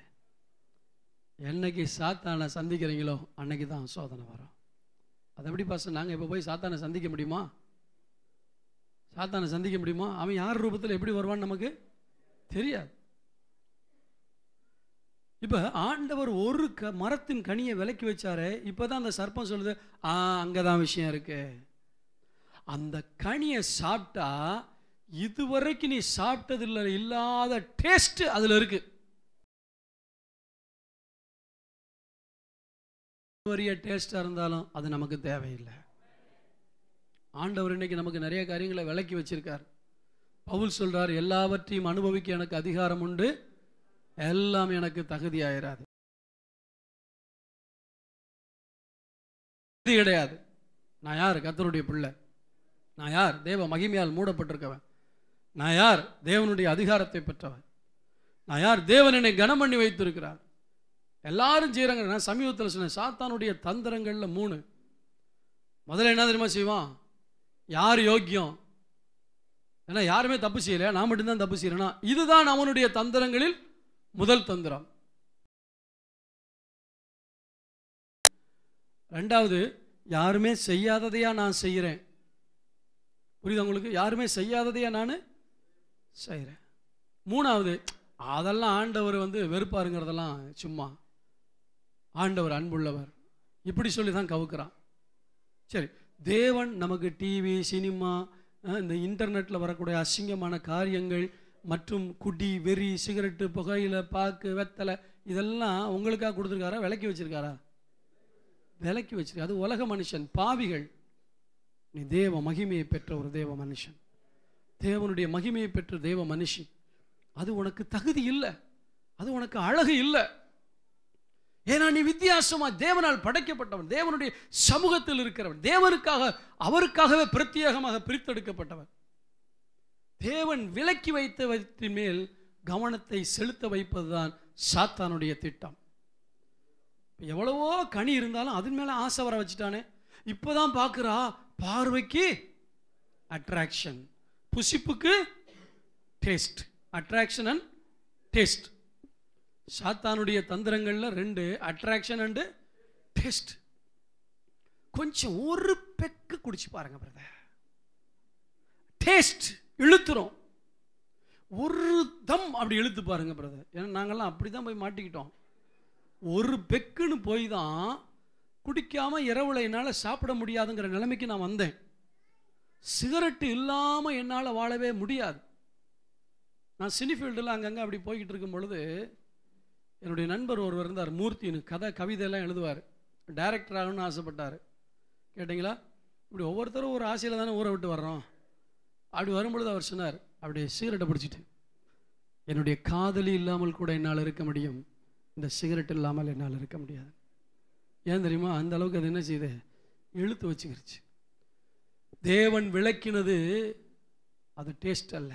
என்னைக்கு சாத்தானை சந்திக்கிறீங்களோ அன்னைக்கு தான் சோதனை வரும். அது எப்படி பாஸ்டர், நாங்கள் இப்போ போய் சாத்தானை சந்திக்க முடியுமா? சாத்தானை சந்திக்க முடியுமா? அவன் யார் ரூபத்தில் எப்படி வருவான்னு நமக்கு தெரியாது. இப்போ ஆண்டவர் ஒரு மரத்தின் கனியை விலக்கி வச்சாரு. இப்போ தான் அந்த சர்ப்பம் சொல்லுது, அங்கே தான் விஷயம் இருக்கு. அந்த கனியை சாப்பிட்டா இதுவரைக்கும் நீ சாப்பிட்டதில்ல இல்லாத டேஸ்ட் அதில் இருக்கு. பெரிய டேஸ்டாக இருந்தாலும் அது நமக்கு தேவையில்லை. ஆண்டவர் இன்னைக்கு நமக்கு நிறைய காரியங்களை விலக்கி வச்சிருக்கார். பவுல் சொல்றார், எல்லாவற்றையும் அனுபவிக்க எனக்கு அதிகாரம் உண்டு, எல்லாம் எனக்கு தகுதியாயிராது. இது கிடையாது. நான் யார்? கர்த்தருடைய பிள்ளை. நான் யார்? தேவ மகிமையால் மூடப்பட்டிருக்கவன். நான் யார்? தேவனுடைய அதிகாரத்தை பெற்றவன். நான் யார்? தேவன் என்னை கனம் பண்ணி வைத்திருக்கிறார். எல்லாரும் செய்கிறாங்க. நான் சமீபத்தில் சொன்னேன், சாத்தானுடைய தந்திரங்கள்ல 3. முதல்ல என்ன தெரியுமா செய்வான்? யார் யோக்கியம்? ஏன்னா யாருமே தப்பு செய்யல, நான் மட்டும்தான் தப்பு செய்யறேன்னா, இதுதான் அவனுடைய தந்திரங்களில் முதல் தந்திரம். ரெண்டாவது, யாருமே செய்யாததையா நான் செய்கிறேன். புரியுது உங்களுக்கு? யாருமே செய்யாததையா நான் செய்கிறேன். மூணாவது, அதெல்லாம் ஆண்டவர் வெறுப்பாருங்கிறதெல்லாம் சும்மா, ஆண்டவர் அன்புள்ளவர், இப்படி சொல்லி தான் கவுக்குறான். சரி, தேவன் நமக்கு டிவி, சினிமா, இந்த இன்டர்நெட்டில் வரக்கூடிய அசிங்கமான காரியங்கள் மற்றும் குடி, வெறி, சிகரெட்டு, புகையில, பாக்கு, வெத்தலை, இதெல்லாம் உங்களுக்காக கொடுத்துருக்காரா? விலக்கி வச்சிருக்காரா? விலக்கி வச்சிருக்க. அது உலக மனுஷன், பாவிகள். நீ தேவ மகிமையை பெற்ற ஒரு தேவ மனுஷன், தேவனுடைய மகிமையை பெற்ற தேவ மனுஷி. அது உனக்கு தகுதி இல்லை, அது உனக்கு அழகு இல்லை. ஏன்னா நீ வித்தியாசமா தேவனால் படைக்கப்பட்டவன், தேவனுடைய சமூகத்தில் இருக்கிறவன், தேவனுக்காக அவருக்காகவே பிரத்யேகமாக பிரித்தெடுக்கப்பட்டவன். தேவன் விலக்கி வைத்தவற்றின் மேல் கவனத்தை செலுத்த வைப்பதுதான் சாத்தானுடைய திட்டம். எவ்வளவோ கனி இருந்தாலும் அதன் மேல ஆசை வர வச்சுட்டானே. இப்பதான் பார்க்கிறா, பார்வைக்கு அட்ராக்ஷன், புசிப்புக்கு டேஸ்ட். Attraction and taste. சாத்தானுடைய தந்திரங்கள்ல 2, அட்ராக்ஷன் அண்ட் டேஸ்ட். கொஞ்சம் ஒரு பெக்கு குடிச்சு பாருங்க பிரதர், டேஸ்ட் இழுத்துரும். ஒரு தம் அப்படி இழுத்து பாருங்க பிரதர். ஏன்னா நாங்கெல்லாம் அப்படிதான் போய் மாட்டிக்கிட்டோம். ஒரு பெக்குன்னு போய் தான் குடிக்காம இரவுல என்னால் சாப்பிட முடியாதுங்கிற நிலைமைக்கு நான் வந்தேன். சிகரெட்டு இல்லாமல் என்னால் வாழவே முடியாது. நான் சினிஃபீல்டில் அங்கங்கே அப்படி போய்கிட்டு இருக்கும் பொழுது என்னுடைய நண்பர் ஒருவர் இருந்தார், மூர்த்தின்னு, கவிதையெல்லாம் எழுதுவார், டைரக்டர் ஆகணும்னு ஆசைப்பட்டார். கேட்டிங்களா? இப்படி ஒவ்வொருத்தரும் ஒரு ஆசையில் தானே ஊரை விட்டு வர்றோம். அப்படி வரும்பொழுது அவர் சொன்னார், அப்படியே சிகரெட்டை பிடிச்சிட்டு, என்னுடைய காதலி இல்லாமல் கூட என்னால் இருக்க முடியும், இந்த சிகரெட் இல்லாமல் என்னால் இருக்க முடியாது. ஏன் தெரியுமா? அந்த அளவுக்கு அது என்ன செய்யுது? இழுத்து வச்சுக்கிருச்சு. தேவன் விளக்கினது அது டேஸ்ட் அல்ல.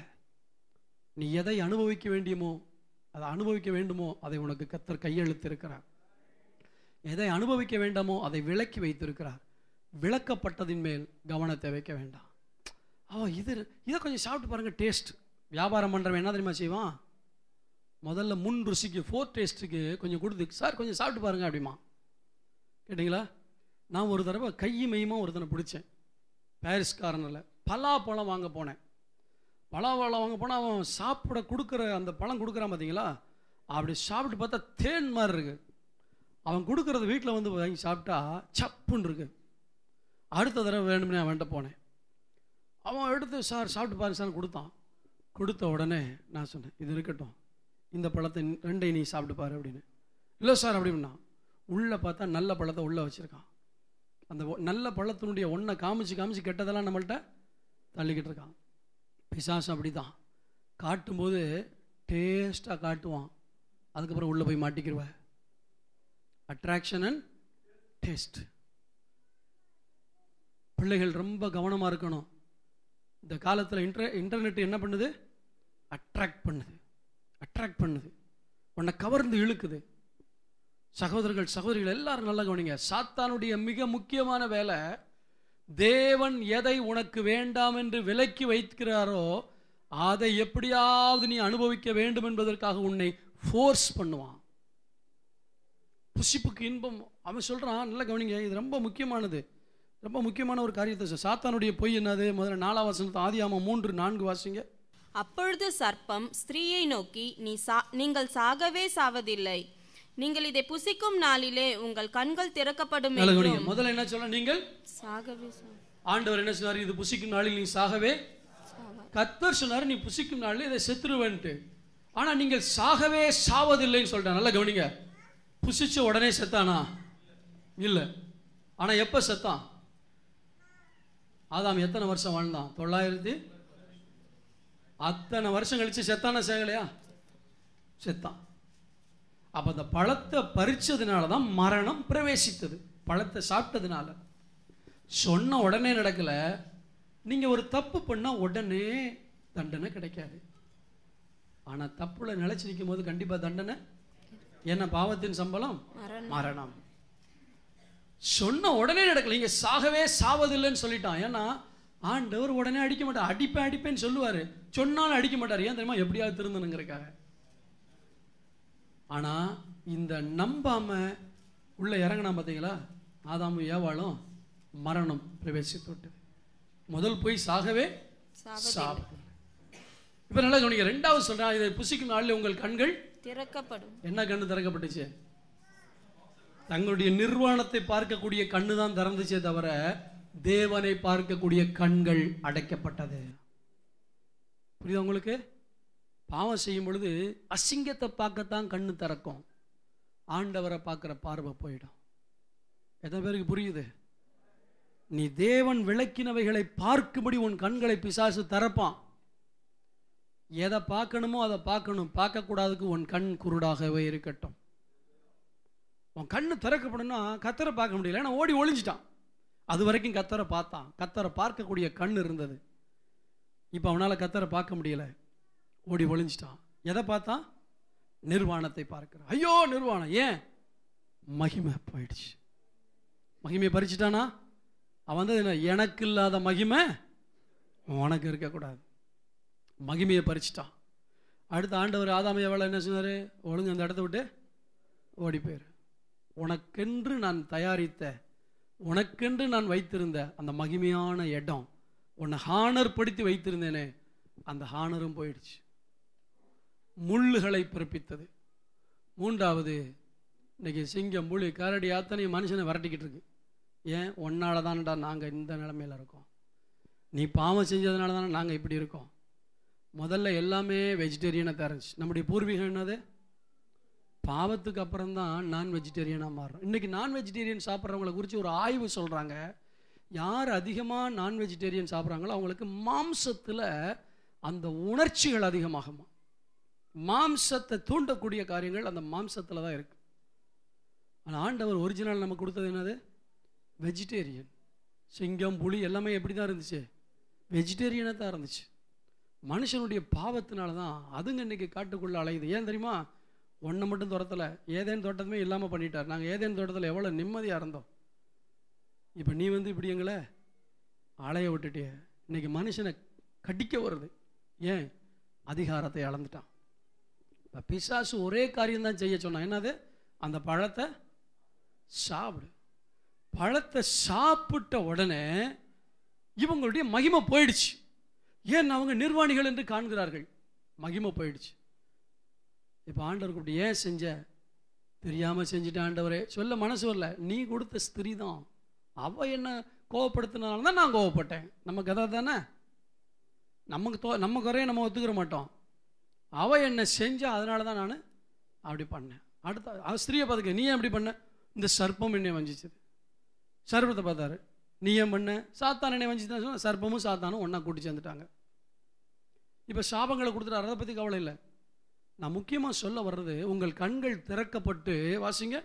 நீ எதை அனுபவிக்க வேண்டியமோ, அதை அனுபவிக்க வேண்டுமோ, அதை உனக்கு கர்த்தர் கையெழுத்து இருக்கிறார். எதை அனுபவிக்க வேண்டாமோ அதை விலக்கி வைத்திருக்கிறார். விளக்கப்பட்டதின் மேல் கவனத்தை வைக்க வேண்டாம். இதை கொஞ்சம் சாப்பிட்டு பாருங்க, டேஸ்ட். வியாபாரம் பண்ணுறவன் என்ன தெரியுமா செய்வான்? முதல்ல முன் ருசிக்கு, 4 டேஸ்ட்டுக்கு கொஞ்சம் கொடுத்து, சார் கொஞ்சம் சாப்பிட்டு பாருங்க அப்படிமா. கேட்டிங்களா? நான் ஒரு தடவை மையமாக ஒருத்தனை பிடிச்சேன், பாரிஸ் கார்னரில். பலாப்பழம் வாங்க போனேன். பலாப்பழம் வாங்க போனால் அவன் சாப்பிட கொடுக்குற அந்த பழம் கொடுக்குறான் பார்த்தீங்களா, அப்படி சாப்பிட்டு பார்த்தா தேன் மாதிரி இருக்கு. அவன் கொடுக்குறது வீட்டில் வாங்கி சாப்பிட்டா சப்புன்னு இருக்கு. அடுத்த தடவை வேணும்னே அவன்கிட்ட போனேன். அவன் எடுத்து, சார் சாப்பிட்டு பாருங்க சார் கொடுத்தான். கொடுத்த உடனே நான் சொன்னேன், இது இருக்கட்டும், இந்த பழத்தை 2 நீ சாப்பிட்டு பாரு அப்படின்னு. இல்லை சார் அப்படின்னா, உள்ளே பார்த்தா நல்ல பழத்தை உள்ளே வச்சுருக்கான். அந்த நல்ல பழத்தினுடைய ஒன்றை காமிச்சு கெட்டதெல்லாம் நம்மள்கிட்ட தள்ளிக்கிட்டு இருக்கான். பிசாசு அப்படி தான் காட்டும்போது டேஸ்ட்டாக காட்டுவான், அதுக்கப்புறம் உள்ளே போய் மாட்டிக்கிடுவேன். Attraction and taste. பிள்ளைகள் ரொம்ப கவனமாக இருக்கணும். இந்த காலத்தில் இன்டர்நெட் என்ன பண்ணுது? அட்ராக்ட் பண்ணுது, உன்னை கவர்ந்து இழுக்குது. சகோதரிகள் எல்லாரும் நல்லா கவனிங்க. சாத்தானுடைய மிக முக்கியமான வேலை, தேவன் எதை உனக்கு வேண்டாம் என்று விலக்கி வைக்கிறாரோ அதை எப்படியாவது நீ அனுபவிக்க வேண்டும் என்பதற்காக உன்னை ஃபோர்ஸ் பண்ணுவான். புசிப்புக்கு இன்பம். அவன் சொல்றான், நல்லா கவனிங்க, இது ரொம்ப முக்கியமானது, ரொம்ப முக்கியமான ஒரு காரியத்தை. சாத்தானுடைய பொய் என்னது? முதல்ல 4ஆம் வசனத்தை ஆதியாகமம் 3:4 வாசிங்க. அப்பொழுது சர்ப்பம் ஸ்திரீயை நோக்கி, நீங்கள் சாகவே சாவதில்லை, நீங்கள் இதை புசிக்கும் நாளிலே உங்கள் கண்கள் திறக்கப்படும். முதல்ல என்ன சொல்ல? நீங்கள் சாகவே. ஆண்டவர் என்ன சொன்னார்? இது புசிக்கும் நாளில் நீ சாகவே. கர்த்தர் சொன்னார், நீ புசிக்கும் நாளில் இதை செத்துருவேன்ட்டு. ஆனா நீங்கள் சாகவே சாவதில்லைன்னு சொல்லிட்டேன். நல்லா கவனிங்க. புசிச்ச உடனே செத்தானா? இல்ல. ஆனா எப்ப செத்தான்? ஆதாம் எத்தனை வருஷம் வாழ்ந்தான்? 900. அத்தனை வருஷம் கழிச்சு செத்தானா சேகலையா? செத்தான். அப்ப அந்த பழத்தை பறிச்சதுனாலதான் மரணம் பிரவேசித்தது. பழத்தை சாப்பிட்டதுனால. சொன்ன உடனே நடக்கல. நீங்க ஒரு தப்பு பண்ணா உடனே தண்டனை கிடைக்காது. ஆனா தப்புல நிலைச்சு நிற்கும் போது கண்டிப்பா தண்டனை. என்ன? பாவத்தின் சம்பளம் மரணம். சொன்ன உடனே நடக்கல. இங்க சாகவே சாவதில்லைன்னு சொல்லிட்டான். ஏன்னா ஆண்டவர் உடனே அடிக்க மாட்டார். அடிப்பேன்னு சொல்லுவாரு, சொன்னாலும் அடிக்க மாட்டார். ஏன் தெரியுமா? எப்படியாவது திருந்தணுங்கிறதுக்காக. ஆனா இந்த நம்பாம உள்ள இறங்கினா பார்த்தீங்களா, ஆதாமும் ஏவாளும் மரணம் பிரவேசித்து விட்டது. முதல் போய் சாகவே சாப்பிட்டு. இப்ப நல்லா கவனிங்க. ரெண்டாவது சொல்றான், இதை புசிக்கும் நாளில் உங்கள் கண்கள் திறக்கப்படும். என்ன கண்ணு திறக்கப்பட்டுச்சு? தங்களுடைய நிர்வாணத்தை பார்க்கக்கூடிய கண்ணு தான் திறந்துச்சே தவிர தேவனை பார்க்கக்கூடிய கண்கள் அடைக்கப்பட்டது. புரியுதா உங்களுக்கு? பாவம் செய்யும் பொழுது அசிங்கத்தை பார்க்கத்தான் கண்ணு திறக்கும், ஆண்டவரை பார்க்கிற பார்வை போயிடும். எத்தனை பேருக்கு புரியுது? நீ தேவன் விளக்கினவைகளை பார்க்கும்படி உன் கண்களை பிசாசு திறப்பான். எதை பார்க்கணுமோ அதை பார்க்கணும், பார்க்கக்கூடாதுக்கு உன் கண் குருடாகவே இருக்கட்டும். உன் கண்ணு திறக்கப்படணும்னா கத்தரை பார்க்க முடியல, ஏன்னா ஓடி ஒளிஞ்சிட்டான். அது வரைக்கும் கத்தரை பார்த்தான், கத்தரை பார்க்கக்கூடிய கண் இருந்தது. இப்போ அவனால் கத்தரை பார்க்க முடியல, ஓடி ஒளிஞ்சிட்டான். எதை பார்த்தான்? நிர்வாணத்தை பார்க்கிறான். ஐயோ நிர்வாணம்! ஏன்? மகிமை போயிடுச்சு. மகிமையை பறிச்சுட்டானா அவன் வந்து என்ன? எனக்கு இல்லாத மகிமை உனக்கு இருக்கக்கூடாது. மகிமையை பறிச்சுட்டான். அடுத்த ஆண்டவர் ஆதாம் ஏவாளை என்ன சொன்னார்? ஒழுங்கு அந்த இடத்த விட்டு ஓடி போயிரு. உனக்கென்று நான் தயாரித்த, உனக்கென்று நான் வைத்திருந்த அந்த மகிமையான இடம், உன்னை ஹானர் படுத்தி வைத்திருந்தேனே, அந்த ஹானரும் போயிடுச்சு. முள்ளுகளை பிறப்பித்தது. மூன்றாவது, இன்னைக்கு சிங்கம், புலி, கரடி அத்தனை மனுஷனை விரட்டிக்கிட்டு இருக்கு. ஏன்? ஒன்னால தான்டா நாங்கள் இந்த நிலைமையில் இருக்கோம். நீ பாவம் செஞ்சதுனால தானே நாங்கள் இப்படி இருக்கோம். முதல்ல எல்லாமே வெஜிடேரியனாக தெரிஞ்சு. நம்முடைய பூர்வீகம் என்னது? பாவத்துக்கு அப்புறம் தான் நான் வெஜிடேரியனாக மாறுறோம். இன்றைக்கி நான் வெஜிடேரியன் சாப்பிட்றவங்களை குறித்து ஒரு ஆய்வு சொல்கிறாங்க. யார் அதிகமாக நான் வெஜிடேரியன் சாப்பிட்றாங்களோ அவங்களுக்கு மாம்சத்தில் அந்த உணர்ச்சிகள் அதிகமாகுமா. மாம்சத்தை தூண்டக்கூடிய காரியங்கள் அந்த மாம்சத்தில் தான் இருக்குது. ஆனால் ஆண்டவர் ஒரிஜினல் நமக்கு கொடுத்தது என்னது? வெஜிடேரியன். சிங்கம், புலி எல்லாமே எப்படி தான் இருந்துச்சு? வெஜிடேரியனாக தான் இருந்துச்சு. மனுஷனுடைய பாவத்தினால தான் அதுங்க இன்றைக்கி காட்டுக்குள்ளே அலையுது. ஏன் தெரியுமா? ஒன்றை மட்டும் துரத்தலை, ஏதேன் தோட்டத்துமே இல்லாமல் பண்ணிட்டார். நாங்கள் ஏதேன் தோட்டத்தில் எவ்வளோ நிம்மதியாக இருந்தோம். இப்போ நீ வந்து இப்படி எங்களை அலைய விட்டுட்டிய. இன்னைக்கு மனுஷனை கடிக்க வருது. ஏன்? அதிகாரத்தை இழந்துட்டான். பிசாசு ஒரே காரியம்தான் செய்ய சொன்னான். என்னது? அந்த பழத்தை சாப்பிடு. பழத்தை சாப்பிட்ட உடனே இவங்களுடைய மகிமை போயிடுச்சு. ஏன்? அவங்க நிர்வாணிகள் என்று காண்கிறார்கள். மகிமை போயிடுச்சு. இப்போ ஆண்டவர் கூப்பிட்டு, ஏன் செஞ்ச? தெரியாமல் செஞ்சுட்டு ஆண்டவரே. சொல்ல மனசு வரல. நீ கொடுத்த ஸ்திரீ தான், அவள் என்ன கோவப்படுத்தினால தான் நான் கோவப்பட்டேன். நம்ம கதை தானே. நம்ம குறைய நம்ம ஒத்துக்கிற மாட்டோம். அவள் என்ன செஞ்சா, அதனால தான் நான் அப்படி பண்ணேன். அடுத்த ஸ்திரீயை பார்த்துக்க, நீ ஏன் அப்படி பண்ண? இந்த சர்ப்பம் என்னை வஞ்சிச்சது. சர்ப்பத்தை பார்த்தாரு. நீ ஏன் பண்ண? சாத்தான் என்னை வஞ்சிதான் சொன்ன. சர்ப்பமும் சாத்தானும் ஒன்றா கூட்டி சேர்ந்துட்டாங்க. இப்போ சாபங்களை கொடுத்துட்டாரு. அதை பற்றி கவலை இல்லை. நான் முக்கியமாக சொல்ல வர்றது, உங்கள் கண்கள் திறக்கப்பட்டு, வாசிங்க,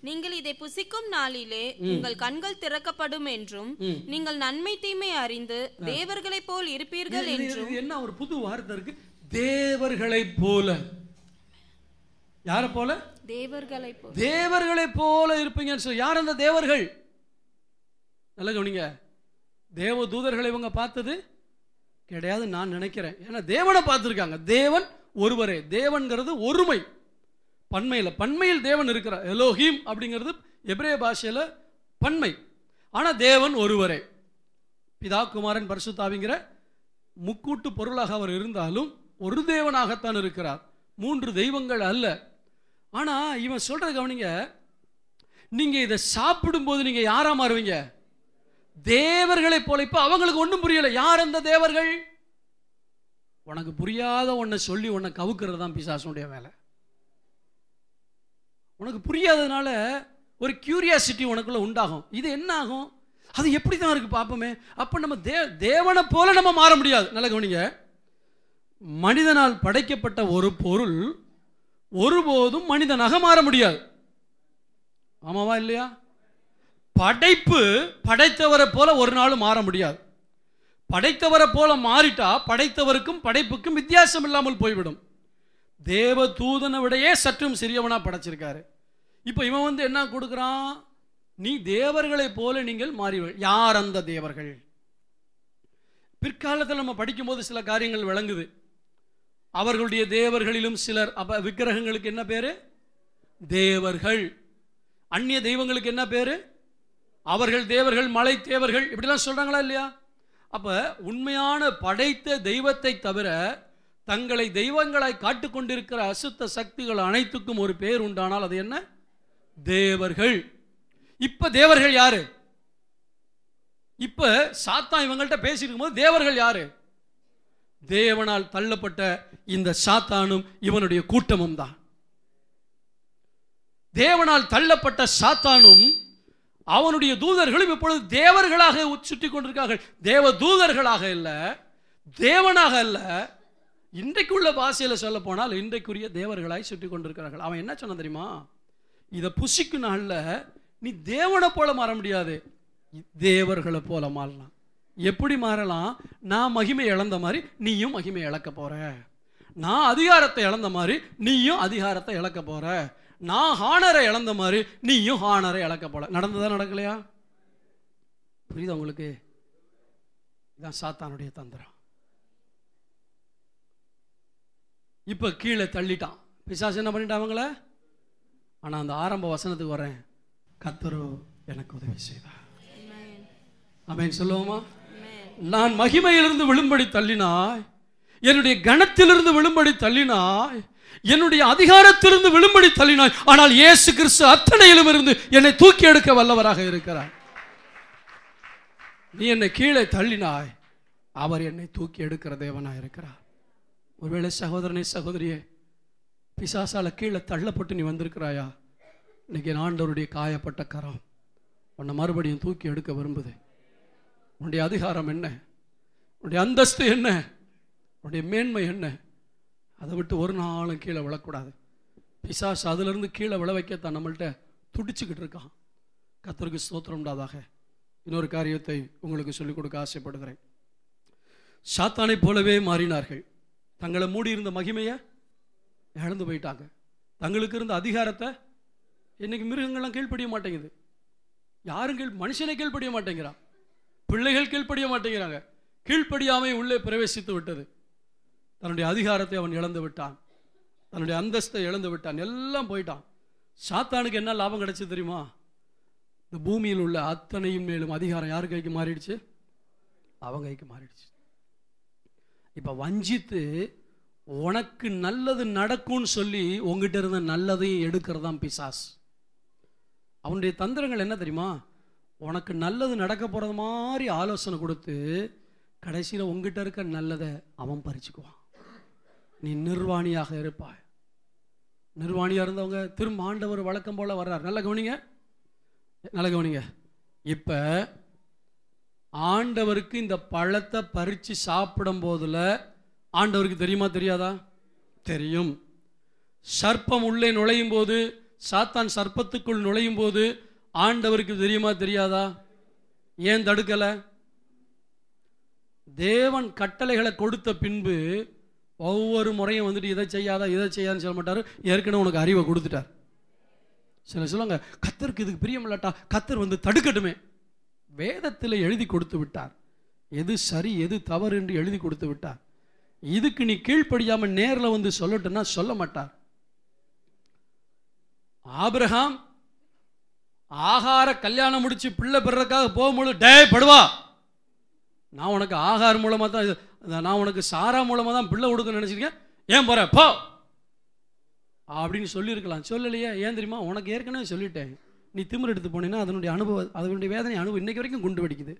நீங்கள் இதை புசிக்கும் நாளிலே உங்கள் கண்கள் திறக்கப்படும் என்றும் நீங்கள் நன்மை தீமை அறிந்து தேவர்களை போல் இருப்பீர்கள் என்றும். என்ன ஒரு புது வார்த்தை இருக்கு? தேவர்களை போல. யாரை போல? தேவர்களை போல. தேவர்களை போல இருப்பீங்கன்னு சொல்லி. யார் அந்த தேவர்கள்? நல்ல கவனிங்க. தேவ தூதர்களை இவங்க பார்த்தது கிடையாது நான் நினைக்கிறேன். ஏன்னா தேவனை பார்த்துருக்காங்க. தேவன் ஒருவரே. தேவன்கிறது ஒருமை, பன்மையில் தேவன் இருக்கிறார். எலோஹிம் அப்படிங்கிறது எபிரேய பாஷையில் பன்மை. ஆனால் தேவன் ஒருவரே. பிதா, குமாரன், பரிசுத்தாவிங்கிற முக்கூட்டு பொருளாக அவர் இருந்தாலும் ஒரு தேவனாகத்தான் இருக்கிறார். 3 தெய்வங்கள் அல்ல. ஆனால் இவன் சொல்ற கவனிங்க, நீங்க இதை சாப்பிடும்போது நீங்க யாரா மாறுவீங்க? தேவர்களை போல. இப்ப அவங்களுக்கு ஒன்றும் புரியல. யார் அந்த தேவர்கள்? உனக்கு புரியாத ஒன்றை சொல்லி உன்னை கவுக்கிறது தான் பிசாசுடைய வேலை. உனக்கு புரியாததுனால ஒரு கியூரியாசிட்டி உனக்குள்ள உண்டாகும். இது என்ன ஆகும்? அது எப்படி தான் இருக்கு பார்ப்போமே. அப்ப நம்ம தேவனை போல நம்ம மாற முடியாது. நல்ல கவனிங்க. மனிதனால் படைக்கப்பட்ட ஒரு பொருள் ஒருபோதும் மனிதனாக மாற முடியாது. ஆமாவா இல்லையா? படைப்பு படைத்தவரை போல ஒரு நாளும் மாற முடியாது. படைத்தவரை போல மாறிட்டா படைத்தவருக்கும் படைப்புக்கும் வித்தியாசம் இல்லாமல் போய்விடும். தேவ தூதனை விடையே சற்றும் சிறியவனா படைச்சிருக்காரு. இப்போ இவன் வந்து என்ன கொடுக்குறான்? நீ தேவர்களை போல நீங்கள் மாறிவர்கள். யார் அந்த தேவர்கள்? பிற்காலத்தில் நம்ம படிக்கும்போது சில காரியங்கள் விளங்குது. அவர்களுடைய தேவர்களிலும் சிலர், அப்ப விக்கிரகங்களுக்கு என்ன பேரு? தேவர்கள். அந்நிய தெய்வங்களுக்கு என்ன பேரு? அவர்கள் தேவர்கள், மலை தேவர்கள், இப்படிலாம் சொல்றாங்களா இல்லையா? அப்ப உண்மையான படைத்த தெய்வத்தை தவிர தங்களை தெய்வங்களாய் காட்டுக்கொண்டிருக்கிற அசுத்த சக்திகள் அனைத்துக்கும் ஒரு பேர் உண்டானால் அது என்ன? தேவர்கள். இப்ப தேவர்கள் யாரு? இப்ப சாத்தான் இவங்கள்ட்ட பேசியிருக்கும் போது தேவர்கள் யாரு? தேவனால் தள்ளப்பட்ட இந்த சாத்தானும் இவனுடைய கூட்டமும் தான். தேவனால் தள்ளப்பட்ட சாத்தானும் அவனுடைய தூதர்களும் இப்பொழுது தேவர்களாக சுற்றி கொண்டிருக்கார்கள். தேவ தூதர்களாக இல்ல, தேவனாக அல்ல. இன்றைக்குள்ள பாஷையில சொல்ல போனால் இன்றைக்குரிய தேவர்களாய் சுற்றி கொண்டிருக்கிறார்கள். அவன் என்ன சொன்ன தெரியுமா? இதை புசிக்கும் நாள்ல நீ தேவனை போல மாற முடியாது, தேவர்களை போல மாறலாம். எப்படி மாறலாம்? நான் மகிமை இழந்த மாதிரி நீயும் மகிமை இழக்க போற. நான் அதிகாரத்தை இழந்த மாதிரி நீயும் அதிகாரத்தை இழக்க போற. நான் ஹானரை இழந்த மாதிரி நீயும் ஹானரை இழக்க போல. நடந்ததா நடக்கலையா? புரியுதா உங்களுக்கு? இதான் சாத்தானுடைய தந்திரம். இப்ப கீழே தள்ளிட்டான் பிசாசு. என்ன பண்ணிட்டான் அவங்கள? ஆனா அந்த ஆரம்ப வசனத்துக்கு வரேன். கர்த்தரோ எனக்கு உதவி செய்தார். ஆமென் சொல்லுவோமா? நான் மகிமையிலிருந்து விழும்படி தள்ளினாய், என்னுடைய கணத்திலிருந்து விழும்படி தள்ளினாய், என்னுடைய அதிகாரத்திலிருந்து விழும்படி தள்ளினாய். ஆனால் இயேசு கிறிஸ்து அத்தனையிலும் இருந்து என்னை தூக்கி எடுக்க வல்லவராக இருக்கிறார். நீ என்னை கீழே தள்ளினாய், அவர் என்னை தூக்கி எடுக்கிற தேவனாக இருக்கிறார். ஒருவேளை சகோதரனே சகோதரியே, பிசாசால கீழே தள்ளப்பட்டு நீ வந்திருக்கிறாயா? இன்னைக்கு ஆண்டவருடைய காயப்பட்ட கரம் உன்னை மறுபடியும் தூக்கி எடுக்க விரும்புது. உன்னுடைய அதிகாரம் என்ன? உன்னுடைய அந்தஸ்து என்ன? உன்னுடைய மேன்மை என்ன? அதை விட்டு ஒரு நாளும் கீழே விழக்கூடாது. பிசாசு அதிலிருந்து கீழே விழ வைக்கத்தான் நம்மள்கிட்ட துடிச்சுக்கிட்டு இருக்கான். கர்த்தருக்கு ஸ்தோத்திரம் உண்டாதாக. இன்னொரு காரியத்தை உங்களுக்கு சொல்லிக் கொடுக்க ஆசைப்படுகிறேன். சாத்தானை போலவே மாறினார்கள். தங்களை மூடியிருந்த மகிமையை இழந்து போயிட்டாங்க. தங்களுக்கு இருந்த அதிகாரத்தை இன்னைக்கு மிருகங்கள்லாம் கீழ்ப்படிய மாட்டேங்குது. யாரும் மனுஷனை கீழ்ப்படிய மாட்டேங்கிறான். பிள்ளைகள் கீழ்ப்படிய மாட்டேங்கிறாங்க. கீழ்ப்படியாமை உள்ளே பிரவேசித்து விட்டது. தன்னுடைய அதிகாரத்தை அவன் இழந்து விட்டான், தன்னுடைய அந்தஸ்தை இழந்து விட்டான், எல்லாம் போயிட்டான். சாத்தானுக்கு என்ன லாபம் கிடைச்சு தெரியுமா? இந்த பூமியில் உள்ள அத்தனையும் மேலும் அதிகாரம் யார் கைக்கு மாறிடுச்சு? அவன் கைக்கு மாறிடுச்சு. இப்ப வஞ்சித்து உனக்கு நல்லது நடக்கும்னு சொல்லி உங்ககிட்ட இருந்த நல்லதையும் எடுக்கிறதான் பிசாஸ். அவனுடைய தந்திரங்கள் என்ன தெரியுமா? உனக்கு நல்லது நடக்க போறது மாதிரி ஆலோசனை கொடுத்து கடைசியில் உங்ககிட்ட இருக்க நல்லதை அவன் பறிச்சுக்குவான். நீ நிர்வாணியாக இருப்பாய். நிர்வாணியாக இருந்தவங்க திரும்ப ஆண்டவர் வழக்கம் போல வர்றார். நல்ல கவனிங்க, நல்ல கவனிங்க. இப்ப ஆண்டவருக்கு இந்த பழத்தை பறிச்சு சாப்பிடும் போதுல ஆண்டவருக்கு தெரியுமா தெரியாதா? தெரியும். சர்ப்பம் உள்ளே நுழையும் போது, சாத்தான் சர்ப்பத்துக்குள் நுழையும் போது ஆண்டவருக்கு தெரியுமா தெரியாதா? ஏன் தடுக்கல? தேவன் கட்டளைகளை கொடுத்த பின்பு ஒவ்வொரு முறையும் வந்துட்டு இதை செய்யாதா இதை செய்யாதுன்னு சொல்ல மாட்டாரு. ஏற்கனவே உனக்கு அறிவை கொடுத்துட்டார். சில சொல்லுவாங்க கர்த்தருக்கு இதுக்கு பிரியமில்லாட்டா கர்த்தர் வந்து தடுக்கட்டுமே. வேதத்தில் எழுதி கொடுத்து விட்டார். எது சரி எது தவறு என்று எழுதி கொடுத்து விட்டார். இதுக்கு நீ கீழ்ப்படியாம நேரில் வந்து சொல்லட்டுன்னா சொல்ல மாட்டார். ஆபிரகாம் ஆகார கல்யாணம் முடிச்சு பிள்ளை பெறதுக்காக போகும்போது, டே படுவா, நான் உனக்கு ஆகார் மூலமா தான், நான் உனக்கு சாரா மூலமா தான் பிள்ளை கொடுக்க நினைச்சிருக்கேன், ஏன் போற போ அப்படின்னு சொல்லியிருக்கலாம். சொல்லலையே. ஏன் தெரியுமா? உனக்கு ஏற்கனவே சொல்லிட்டேன். நீ திமிர் எடுத்து போனீங்கன்னா அதனுடைய அனுபவம், அதனுடைய வேதனை அனுபவம் இன்னைக்கு வரைக்கும் குண்டு வெடிக்குது.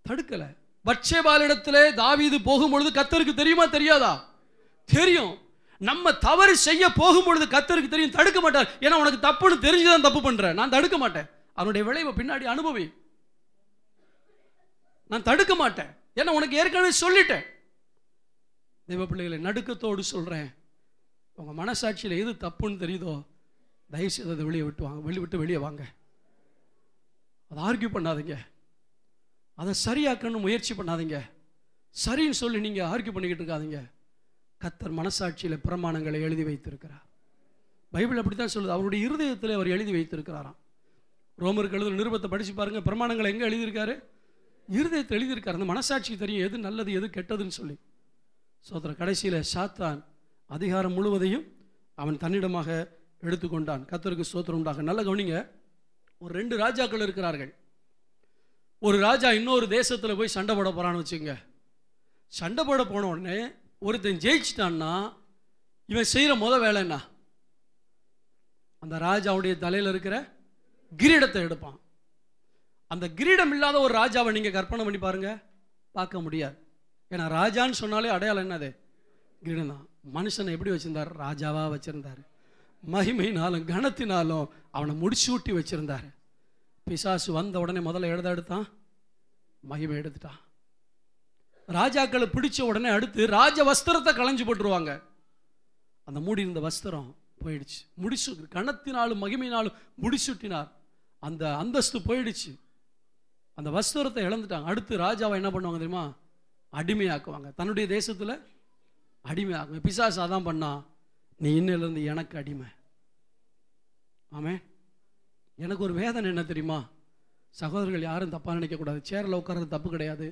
தடுக்கல. பத்சேபாளிடத்திலே தாவீது போகும்பொழுது கர்த்தருக்கு தெரியுமா தெரியாதா? தெரியும். நம்ம தவறு செய்ய போகும்பொழுது கர்த்தருக்கு தெரியும், தடுக்க மாட்டார். ஏன்னா உனக்கு தப்புன்னு தெரிஞ்சுதான் தப்பு பண்ற, நான் தடுக்க மாட்டேன். அதனுடைய விளைவை பின்னாடி அனுபவி. நான் தடுக்க மாட்டேன், ஏன்னா உனக்கு ஏற்கனவே சொல்லிட்டேன். தெய்வ பிள்ளைகளை நடுக்கத்தோடு சொல்றேன், உங்க மனசாட்சியில் எது தப்புன்னு தெரியுதோ தயவுசெய்து அதை வெளியே வாங்க. அதை ஆர்கியூ பண்ணாதீங்க, அதை சரியாக்கணும்னு முயற்சி பண்ணாதீங்க. சரின்னு சொல்லி நீங்க ஆர்கியூ பண்ணிக்கிட்டு இருக்காதீங்க. கர்த்தர் மனசாட்சியில பிரமாணங்களை எழுதி வைத்திருக்கிறார். பைபிள் அப்படித்தான் சொல்லுது. அவருடைய இருதயத்தில் அவர் எழுதி வைத்திருக்கிறாராம். ரோமருக்கு எழுதுற நிருபத்தை படிச்சு பாருங்க. பிரமாணங்களை எங்க எழுதியிருக்காரு? இருதயத்தில் எழுதியிருக்காரு. அந்த மனசாட்சிக்கு தெரியும் எது நல்லது எது கெட்டதுன்னு சொல்லி. சோதர கடைசியில சாத்தான் அதிகாரம் முழுவதையும் அவன் தன்னிடமாக எடுத்துக்கொண்டான். கர்த்தருக்கு ஸ்தோத்திரம் உண்டாக. நல்ல கவனிங்க. ஒரு 2 ராஜாக்கள் இருக்கிறார்கள். ஒரு ராஜா இன்னொரு தேசத்துல போய் சண்டை போட போறான்னு வச்சுங்க. சண்டை போட போன உடனே ஒருத்தன் ஜெயிச்சிட்டான்னா இவன் செய்யற வேலை என்ன? அந்த ராஜாவுடைய தலையில இருக்கிற கிரீடத்தை எடுப்பான். அந்த கிரீடம் இல்லாத ஒரு ராஜாவை நீங்க கற்பனை பண்ணி பாருங்க, பார்க்க முடியாது. ஏன்னா ராஜான்னு சொன்னாலே அடையாளம் என்னது? கிரீடம் தான். மனுஷனை எப்படி வச்சிருந்தார்? ராஜாவா வச்சிருந்தாரு. மகிமையினாலும் கனத்தினாலும் அவனை முடிச்சூட்டி வச்சிருந்தாரு. பிசாசு வந்த உடனே முதல்ல எடுத்தான், மகிமை எடுத்துட்டான். ராஜாக்களை பிடிச்ச உடனே அடுத்து ராஜ வஸ்திரத்தை களைஞ்சு போட்டுருவாங்க. அந்த மூடி இருந்த வஸ்திரம் போயிடுச்சு. முடிச்சு கனத்தினாலும் மகிமையினாலும் முடிசூட்டினார். அந்த அந்தஸ்து போயிடுச்சு. அந்த வஸ்திரத்தை இழந்துட்டாங்க. அடுத்து ராஜாவை என்ன பண்ணுவாங்க தெரியுமா? அடிமையாக்குவாங்க. தன்னுடைய தேசத்துல அடிமையாக்குவாங்க. பிசாசு அதான் பண்ணா, நீ இன்னிலிருந்து எனக்கு அடிமை. ஆமே. எனக்கு ஒரு வேதனை என்ன தெரியுமா? சகோதரர்கள் யாரும் தப்பா நினைக்க கூடாது. சேர்ல உட்கார்றது தப்பு கிடையாது.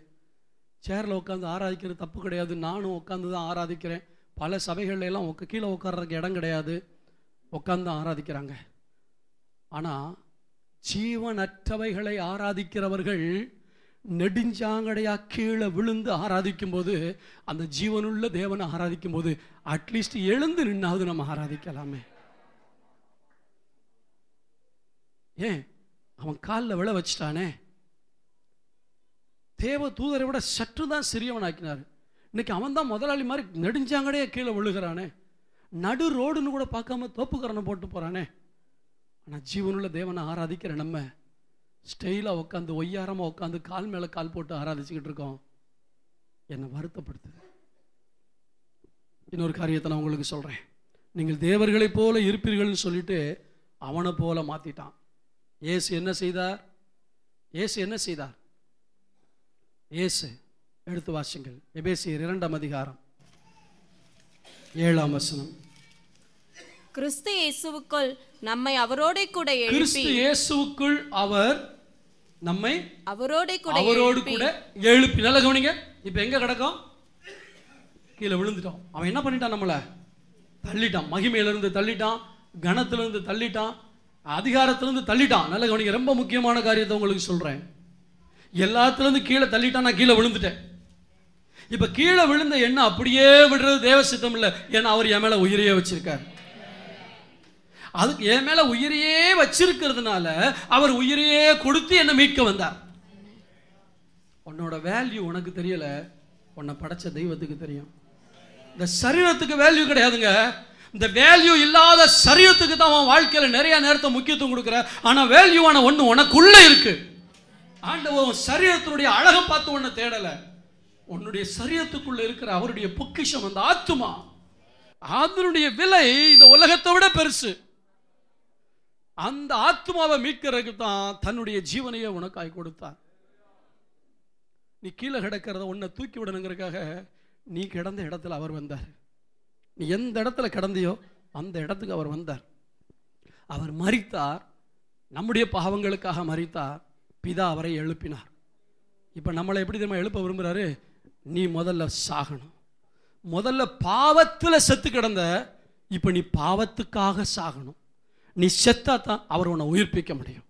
சேர்ல உட்காந்து ஆராதிக்கிறது தப்பு கிடையாது. நானும் உட்காந்து தான் ஆராதிக்கிறேன். பல சபைகள்ல எல்லாம் கீழே உட்கார்றதுக்கு இடம் கிடையாது, உட்காந்து ஆராதிக்கிறாங்க. ஆனா ஜீவனற்றவைகளை ஆராதிக்கிறவர்கள் நெடுஞ்சாங்கடையா கீழே விழுந்து ஆராதிக்கும் போது, அந்த ஜீவனுள்ள தேவனை ஆராதிக்கும் போது அட்லீஸ்ட் எழுந்து நின்னாவது நம்ம ஆராதிக்கலாமே. ஏன் அவன் காலில் விழ வச்சிட்டானே. தேவ தூதரை விட சற்று தான் சிறியவனாக்கினார். இன்னைக்கு அவன் தான் முதலாளி மாதிரி நெடுஞ்சாங்கடையே கீழே விழுகிறானே. நடு ரோடுன்னு கூட பார்க்காம தோப்புக்கரணை போட்டு போறானே. ஆனால் ஜீவனுள்ள தேவனை ஆராதிக்கிற நம்ம ஸ்டைலாக உட்காந்து ஒய்யாரமாக உட்காந்து கால் மேலே கால் போட்டு ஆராதிச்சுக்கிட்டு இருக்கோம். என்னை வருத்தப்படுத்துது. இன்னொரு காரியத்தை நான் உங்களுக்கு சொல்கிறேன். நீங்கள் தேவர்களை போல இருப்பீர்கள்னு சொல்லிட்டு அவனை போல மாற்றிட்டான். இயேசு என்ன செய்தார்? இயேசு என்ன செய்தார்? இயேசு எடுத்து வாசிங்கள். எபேசியர் 2ஆம் அதிகாரம் 7ஆம் வசனம். கிறிஸ்து இயேசுவுக்குள் நம்மை அவரோடு கூட எழுப்பி, கிறிஸ்து இயேசுவுக்குள் அவர் நம்மை அவரோடு கூட எழுப்பி. நல்ல கவனிங்க. இப்ப எங்க கிடக்கும்? கீழே விழுந்துட்டோம். அவன் என்ன பண்ணிட்டான்? நம்மளை தள்ளிட்டான். மகிமையிலிருந்து தள்ளிட்டான், கனத்திலிருந்து தள்ளிட்டான், அதிகாரத்திலிருந்து தள்ளிட்டான். நல்ல கவனிங்க. ரொம்ப முக்கியமான காரியத்தை உங்களுக்கு சொல்றேன். எல்லாத்திலிருந்து கீழே தள்ளிட்டான். நான் கீழே விழுந்துட்டேன். இப்ப கீழே விழுந்த என்ன அப்படியே விடுறது தேவ சித்தம் இல்லை. ஏன்னா அவர் என் மேல உயிரையே வச்சிருக்கார். அதுக்கு என் மேல உயிரையே வச்சிருக்கிறதுனால அவர் உயிரையே கொடுத்து என்னை மீட்க வந்தார். உன்னோட வேல்யூ உனக்கு தெரியல, உன்னை படைச்ச தெய்வத்துக்கு தெரியும். இந்த சரீரத்துக்கு வேல்யூ கிடையாதுங்க. இந்த வேல்யூ இல்லாத சரீரத்துக்கு தான் அவன் வாழ்க்கையில நிறைய நேரத்தை முக்கியத்துவம் கொடுக்குற. ஆனா வேல்யூவான ஒண்ணு உனக்குள்ள இருக்கு. ஆண்டவன் சரீரத்தினுடைய அழகை பார்த்து உன்னை தேடல. உன்னுடைய சரீரத்துக்குள்ள இருக்கிற அவருடைய பொக்கிஷம் அந்த ஆத்துமா, அதனுடைய விலை இந்த உலகத்தை விட பெருசு. அந்த ஆத்துமாவை மீட்கிறதுக்கு தான் தன்னுடைய ஜீவனையே உனக்காய் கொடுத்தார். நீ கீழே கிடக்கிறத உன்னை தூக்கி விடணுங்கிறதுக்காக நீ கிடந்த இடத்துல அவர் வந்தார். நீ எந்த இடத்துல கிடந்தியோ அந்த இடத்துக்கு அவர் வந்தார். அவர் மரித்தார், நம்முடைய பாவங்களுக்காக மரித்தார். பிதா அவரை எழுப்பினார். இப்ப நம்மளை எப்படி தெரியுமா எழுப்ப விரும்புறாரு? நீ முதல்ல சாகணும். முதல்ல பாவத்துல செத்து கிடந்த, இப்ப நீ பாவத்துக்காக சாகணும். நீ செத்தா தான் அவர் உன்னை உயிர்ப்பிக்க முடியும்.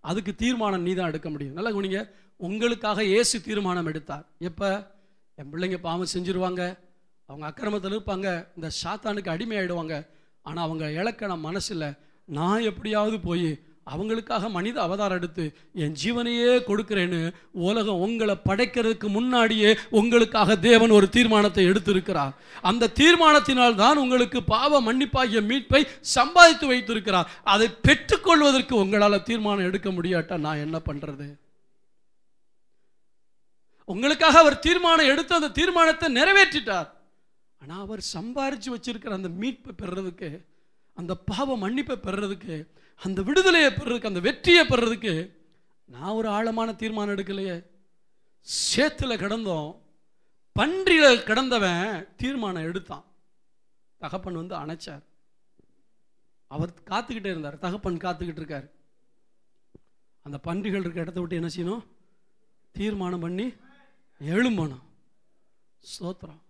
அதுக்கு தீர்மானம் நீ தான் எடுக்க முடியும். நல்லா கவனிங்க. உங்களுக்காக இயேசு தீர்மானம் எடுத்தார். எப்ப? என் பிள்ளைங்க பாவம் செஞ்சிருவாங்க, அவங்க அக்கிரமத்தில் இருப்பாங்க, இந்த சாத்தானுக்கு அடிமையாயிடுவாங்க. ஆனா அவங்க இழக்க நான் மனசில், நான் எப்படியாவது போய் அவங்களுக்காக மனித அவதாரம் எடுத்து என் ஜீவனையே கொடுக்கிறேன்னு உலகம் உங்களை படைக்கிறதுக்கு முன்னாடியே உங்களுக்காக தேவன் ஒரு தீர்மானத்தை எடுத்திருக்கிறார். அந்த தீர்மானத்தினால் தான் உங்களுக்கு பாவ மன்னிப்பாகிய மீட்பை சம்பாதித்து வைத்திருக்கிறார். அதை பெற்றுக்கொள்வதற்கு உங்களால் தீர்மானம் எடுக்க முடியாட்டா நான் என்ன பண்றது? உங்களுக்காக அவர் தீர்மானம் எடுத்து அந்த தீர்மானத்தை நிறைவேற்றிட்டார். ஆனா அவர் சம்பாரிச்சு வச்சிருக்கிற அந்த மீட்பை பெறுறதுக்கு, அந்த பாவ மன்னிப்பை பெறுறதுக்கு, அந்த விடுதலையை பெறுறதுக்கு, அந்த வெற்றியை பெறுறதுக்கு நான் ஒரு ஆழமான தீர்மானம் எடுக்கலையே. சேத்துல கிடந்தோம், பன்றியில கிடந்தவன் தீர்மானம் எடுத்தான். தகப்பன் வந்து அணைச்சார். அவர் காத்துக்கிட்டே இருந்தார். தகப்பன் காத்துக்கிட்டு இருக்காரு. அந்த பன்றிகள் இருக்க இடத்த விட்டு என்ன செய்யணும்? தீர்மானம் பண்ணி எழும்பணும். ஸ்தோத்திரம்.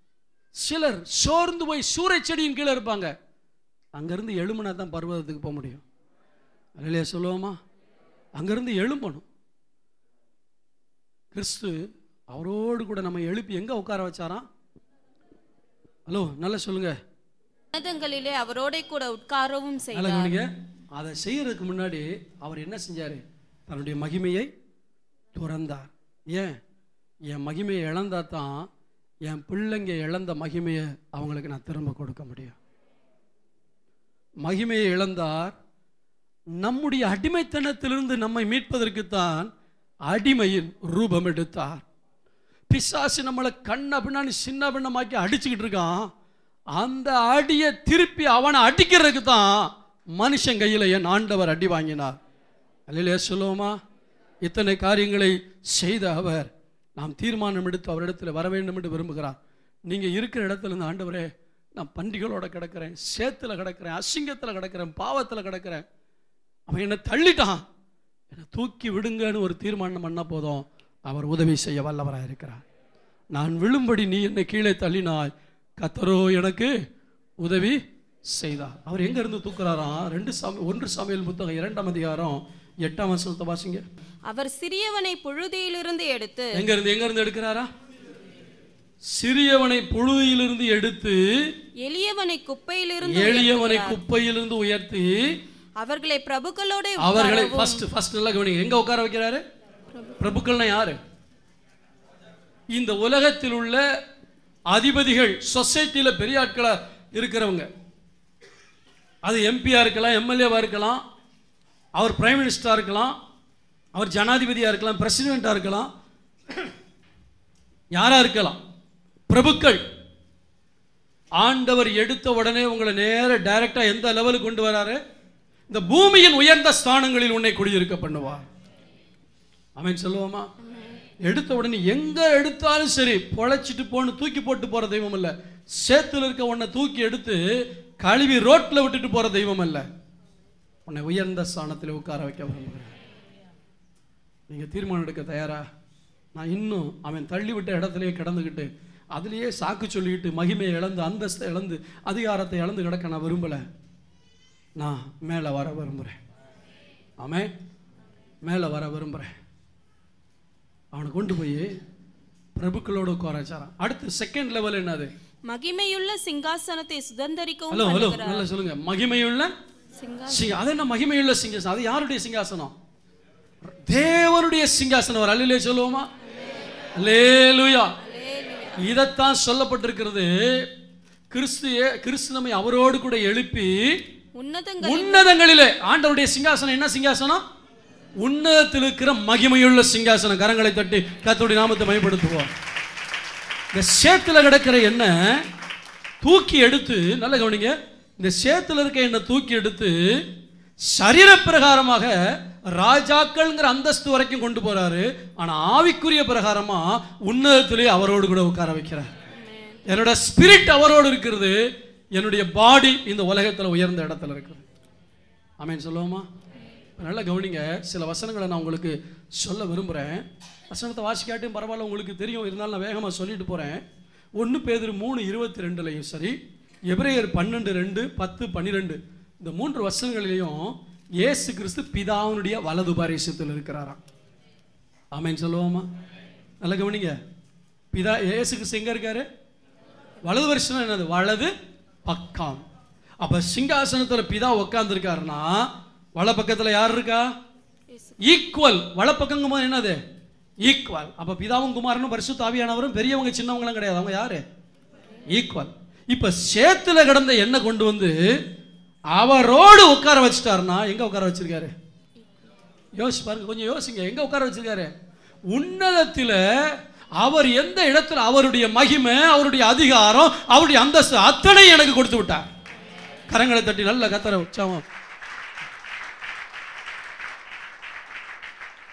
சிலர் சோர்ந்து போய் சூறை செடியின் கீழே இருப்பாங்க. அங்கிருந்து எழும்புனா தான் பர்வதத்துக்கு போக முடியும். இல்லையா சொல்லுவோமா? அங்கிருந்து எழும்பணும். கிறிஸ்து அவரோடு கூட நம்ம எழுப்பி எங்க உட்கார வச்சாராம்? ஹலோ, நல்லா சொல்லுங்க. உன்னதங்களிலே அவரோட கூட உட்காரவும் செய்தார். அதை செய்யறதுக்கு முன்னாடி அவர் என்ன செஞ்சாரு? தன்னுடைய மகிமையை துறந்தார். ஏன்? என் மகிமையை இழந்தா தான் என் பிள்ளைங்க இழந்த மகிமையை அவங்களுக்கு நான் திரும்ப கொடுக்க முடியும். மகிமையை இழந்தார். நம்முடைய அடிமைத்தனத்திலிருந்து நம்மை மீட்பதற்குத்தான் அடிமையின் ரூபம் எடுத்தார். பிசாசு நம்மளை கண்ண பின்னாடி சின்ன பின்னமாக்கி அடிச்சுக்கிட்டு இருக்கான். அந்த அடியை திருப்பி அவனை அடிக்கிறதுக்கு தான் மனுஷன் கையில் என் ஆண்டவர் அடி வாங்கினார். அல்லையா சொல்லுவோமா? இத்தனை காரியங்களை செய்த அவர் நாம் தீர்மானம் எடுத்து அவரிடத்தில் வர வேண்டும் என்று விரும்புகிறார். நீங்கள் இருக்கிற இடத்துல இருந்து, ஆண்டவரே நான் பன்றிகளோட கிடக்கிறேன், சேத்துல கிடக்கிறேன், அசிங்கத்தில் கிடக்கிறேன், பாவத்தில் கிடக்கிறேன், அவன் என்னை தள்ளிட்டான், என்னை தூக்கி விடுங்கன்னு ஒரு தீர்மானம் பண்ண போதும் அவர் உதவி செய்ய வல்லவராக இருக்கிறார். நான் விழும்படி நீ என்னை கீழே தள்ளினாய், கர்த்தரோ எனக்கு உதவி செய்தார். அவர் எங்க இருந்து தூக்குறாராம்? 1 சாமுவேல் புத்தகம் 2ஆம் அதிகாரம் 8ஆம் வசனத்தை வாசிங்க. அவர் சிறியவனை புழுதியிலிருந்து எடுத்து, எங்க இருந்து எடுக்கிறாரா? சிறியவனை புழுதியிலிருந்து எடுத்து எளியவனை குப்பையிலிருந்து உயர்த்தி அவர்களை பிரபுக்களோட ஃபர்ஸ்ட் நல்லா கவனிங்க. எங்க உட்கார வைக்கிறாரு? பிரபுக்கள்னா யாரு? இந்த உலகத்தில் உள்ள அதிபதிகள், சொசைட்டியில் பெரிய ஆட்களா இருக்கிறவங்க. அது எம்பியா இருக்கலாம், எம்எல்ஏவா இருக்கலாம், அவர் பிரைம் மினிஸ்டரா இருக்கலாம், அவர் ஜனாதிபதியா இருக்கலாம், பிரசிடென்டா இருக்கலாம், யாரா இருக்கலாம். பிரபுக்கள். ஆண்டவர் எடுத்த உடனே உங்களை நேர டைரக்டா எந்த லெவலுக்கு கொண்டு வராரு? இந்த பூமியின் உயர்ந்த ஸ்தானங்களில் உன்னை குடியிருக்க பண்ணுவார். ஆமென் சொல்லுவோமா? எடுத்த உடனே எங்க எடுத்தாலும் சரி பொழைச்சிட்டு போன்னு தூக்கி போட்டு போற தெய்வம் அல்ல. சேத்துல இருக்க உன்னை தூக்கி எடுத்து கழுவி ரோட்ல விட்டுட்டு போற தெய்வம் அல்ல. உன்னை உயர்ந்த ஸ்தானத்தில் உட்கார வைக்க விரும்புகிறேன். நீங்க தீர்மானம் எடுக்க தயாரா? நான் இன்னும் அவன் தள்ளிவிட்ட இடத்துலயே கிடந்துக்கிட்டு அதுலயே சாக்கு சொல்லிக்கிட்டு மகிமையை இழந்து, அந்தஸ்தை இழந்து, அதிகாரத்தை இழந்து கிடக்க நான் விரும்பல. நான் மேல வர விரும்புறேன். ஆமென். மேல வர விரும்புறேன். அவனை கொண்டு போய் பிரபுக்களோட உட்கார வச்சாராம். அடுத்து செகண்ட் லெவல் என்னது? மகிமையுள்ள சிங்காசனத்தை சுதந்தரிக்கவும். ஹலோ நல்லா சொல்லுங்க. மகிமையுள்ள சிங்காசனம். அது என்ன மகிமையுள்ள சிங்காசனம்? அது யாருடைய சிங்காசனம்? தேவனுடைய சிங்காசனம். ஒரு அல்லேலூயா சொல்லுவோமா? அல்லேலூயா. இதத்தான் சொல்லப்பட்டிருக்கிறது. கிறிஸ்து நம்மை அவரோடு கூட எழுப்பி உன்னதங்களிலே, ஆண்டவருடைய சிங்காசனம் என்ன சிங்காசனம்? உன்னதத்தில் இருக்கிற மகிமையுள்ள சிங்காசனம். கரங்களை தட்டி கர்த்தருடைய நாமத்தை மகிமைப்படுத்துவோம். இந்த சேத்துல கிடக்கிற என்ன தூக்கி எடுத்து, நல்ல கவனிங்க, இந்த சேத்துல இருக்க என்ன தூக்கி எடுத்து சரீர பிரகாரமாக ராஜாக்கள்ங்கிற அந்தஸ்து வரைக்கும் கொண்டு போறாரு. ஆனா ஆவிக்குரிய பிரகாரமா உன்னதத்திலே அவரோடு கூட உட்கார வைக்கிறார். என்னோட ஸ்பிரிட் அவரோடு இருக்கிறது, என்னுடைய பாடி இந்த உலகத்தில் உயர்ந்த இடத்துல இருக்குது. ஆமென் சொல்லுவோமா? நல்லா கவனிங்க. சில வசனங்களை நான் உங்களுக்கு சொல்ல விரும்புகிறேன். வசனத்தை வாசிக்காட்டும் பரவாயில்ல, உங்களுக்கு தெரியும், இருந்தாலும் நான் வேகமாக சொல்லிட்டு போகிறேன். 1 பேதுரு 3:22 சரி, எபிரேயர் 12:2, 10, 12 இந்த 3 வசனங்களிலையும் இயேசு கிறிஸ்து பிதாவுடைய வலது பாரிசத்தில் இருக்கிறாராம். ஆமென் சொல்லுவோமா? நல்லா கவனிங்க. பிதா இயேசு கிறிஸ்து எங்க இருக்காரு? வலது வருஷம் என்னது? வலது பக்கம். அப்ப சிங்காசனத்தில் பிதா உட்கார்ந்து இருக்காருன்னா வல பக்கத்தில் யார் இருக்கா? ஈக்குவல். வலப்பக்கம் என்னது? ஈக்குவல். அப்ப பிதாவும் குமாரனும் பரிசுத்த ஆவியானவரும் பெரியவங்க சின்னவங்களும் கிடையாது. அவங்க யாரு? ஈக்குவல். இப்ப சேத்துல கிடந்த எண்ணெய் கொண்டு வந்து அவரோடு உட்கார வச்சுட்டாருன்னா எங்க உட்கார வச்சிருக்காரு? யோசிச்சு பாருங்க, கொஞ்சம் யோசிங்க. எங்க உட்கார வச்சிருக்காரு? உன்னதத்தில். அவர் எந்த இடத்துல அவருடைய மகிமை, அவருடைய அதிகாரம், அவருடைய அந்தஸ்து அத்தனை எனக்கு கொடுத்து விட்டார். கரங்களை தட்டி நல்ல கத்தரை உற்சாகம்.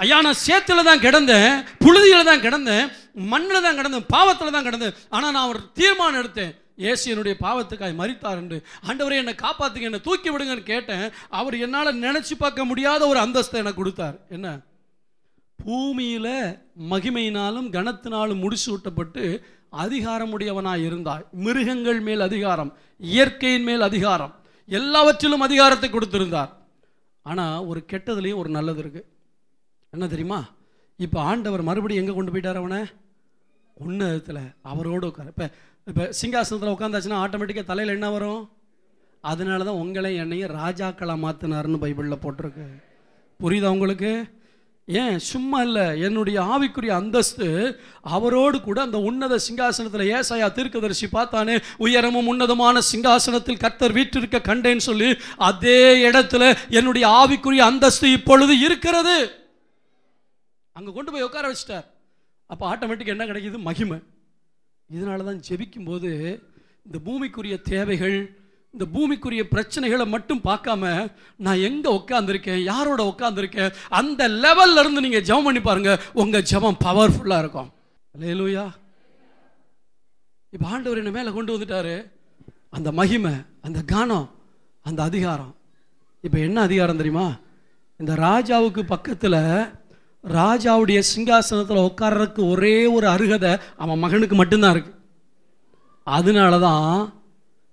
ஐயா நான் சேத்துல தான் கிடந்தேன், புழுதியில தான் கிடந்தேன், மண்ணில் தான் கிடந்தேன், பாவத்தில் தான் கிடந்தேன். ஆனால் நான் ஒரு தீர்மானம் எடுத்தேன், இயேசு என்னுடைய பாவத்துக்காய் மரித்தார் என்று. ஆண்டவரே என்னை காப்பாற்றுங்க, என்னை தூக்கி விடுங்கன்னு கேட்டேன். அவர் என்னால் நினச்சி பார்க்க முடியாத ஒரு அந்தஸ்தை எனக்கு கொடுத்தார். என்ன? பூமியில் மகிமையினாலும் கனத்தினாலும் முடிச்சு விட்டப்பட்டு அதிகாரமுடையவனாய் இருந்தாய். மிருகங்கள் மேல் அதிகாரம், இயற்கையின் மேல் அதிகாரம், எல்லாவற்றிலும் அதிகாரத்தை கொடுத்திருந்தார். ஆனால் ஒரு கெட்டதுலேயும் ஒரு நல்லது இருக்கு. என்ன தெரியுமா? இப்போ ஆண்டவர் மறுபடியும் எங்கே கொண்டு போயிட்டார் அவனை? உன்னதத்தில் அவரோடு உட்கார. இப்போ சிங்காசனத்தில் உட்காந்தாச்சுன்னா ஆட்டோமேட்டிக்காக தலையில் என்ன வரும்? அதனால தான் உங்களை என்னையும் ராஜாக்களாக மாற்றினார்னு பைபிளில் போட்டிருக்கு. புரியுதா உங்களுக்கு? ஏன் சும்மா இல்லை, என்னுடைய ஆவிக்குரிய அந்தஸ்து அவரோடு கூட அந்த உன்னத சிங்காசனத்தில் ஏசாயா தீர்க்கதரிசி பார்த்தானே, உயரமும் உன்னதமான சிங்காசனத்தில் கர்த்தர் வீற்றிருக்க கண்டேன்னு சொல்லி அதே இடத்துல என்னுடைய ஆவிக்குரிய அந்தஸ்து இப்பொழுது இருக்கிறது. அங்கே கொண்டு போய் உட்கார வச்சிட்டார். அப்போ ஆட்டோமேட்டிக் என்ன கிடைக்கிது? மகிமை. இதனால தான் ஜெபிக்கும் போது இந்த பூமிக்குரிய தேவைகள், இந்த பூமிக்குரிய பிரச்சனைகளை மட்டும் பார்க்காம நான் எங்கே உட்காந்துருக்கேன், யாரோட உட்காந்துருக்கேன், அந்த லெவல்ல இருந்து நீங்கள் ஜெபம் பண்ணி பாருங்க, உங்கள் ஜெபம் பவர்ஃபுல்லாக இருக்கும். அல்லேலூயா. இப்போ ஆண்டவர் என்ன மேலே கொண்டு வந்துட்டாரு. அந்த மகிமை, அந்த கானம், அந்த அதிகாரம். இப்போ என்ன அதிகாரம் தெரியுமா? இந்த ராஜாவுக்கு பக்கத்தில் ராஜாவுடைய சிங்காசனத்தில் உட்கார்றதுக்கு ஒரே ஒரு அருகதை அவன் மகனுக்கு மட்டும்தான் இருக்கு. அதனால தான்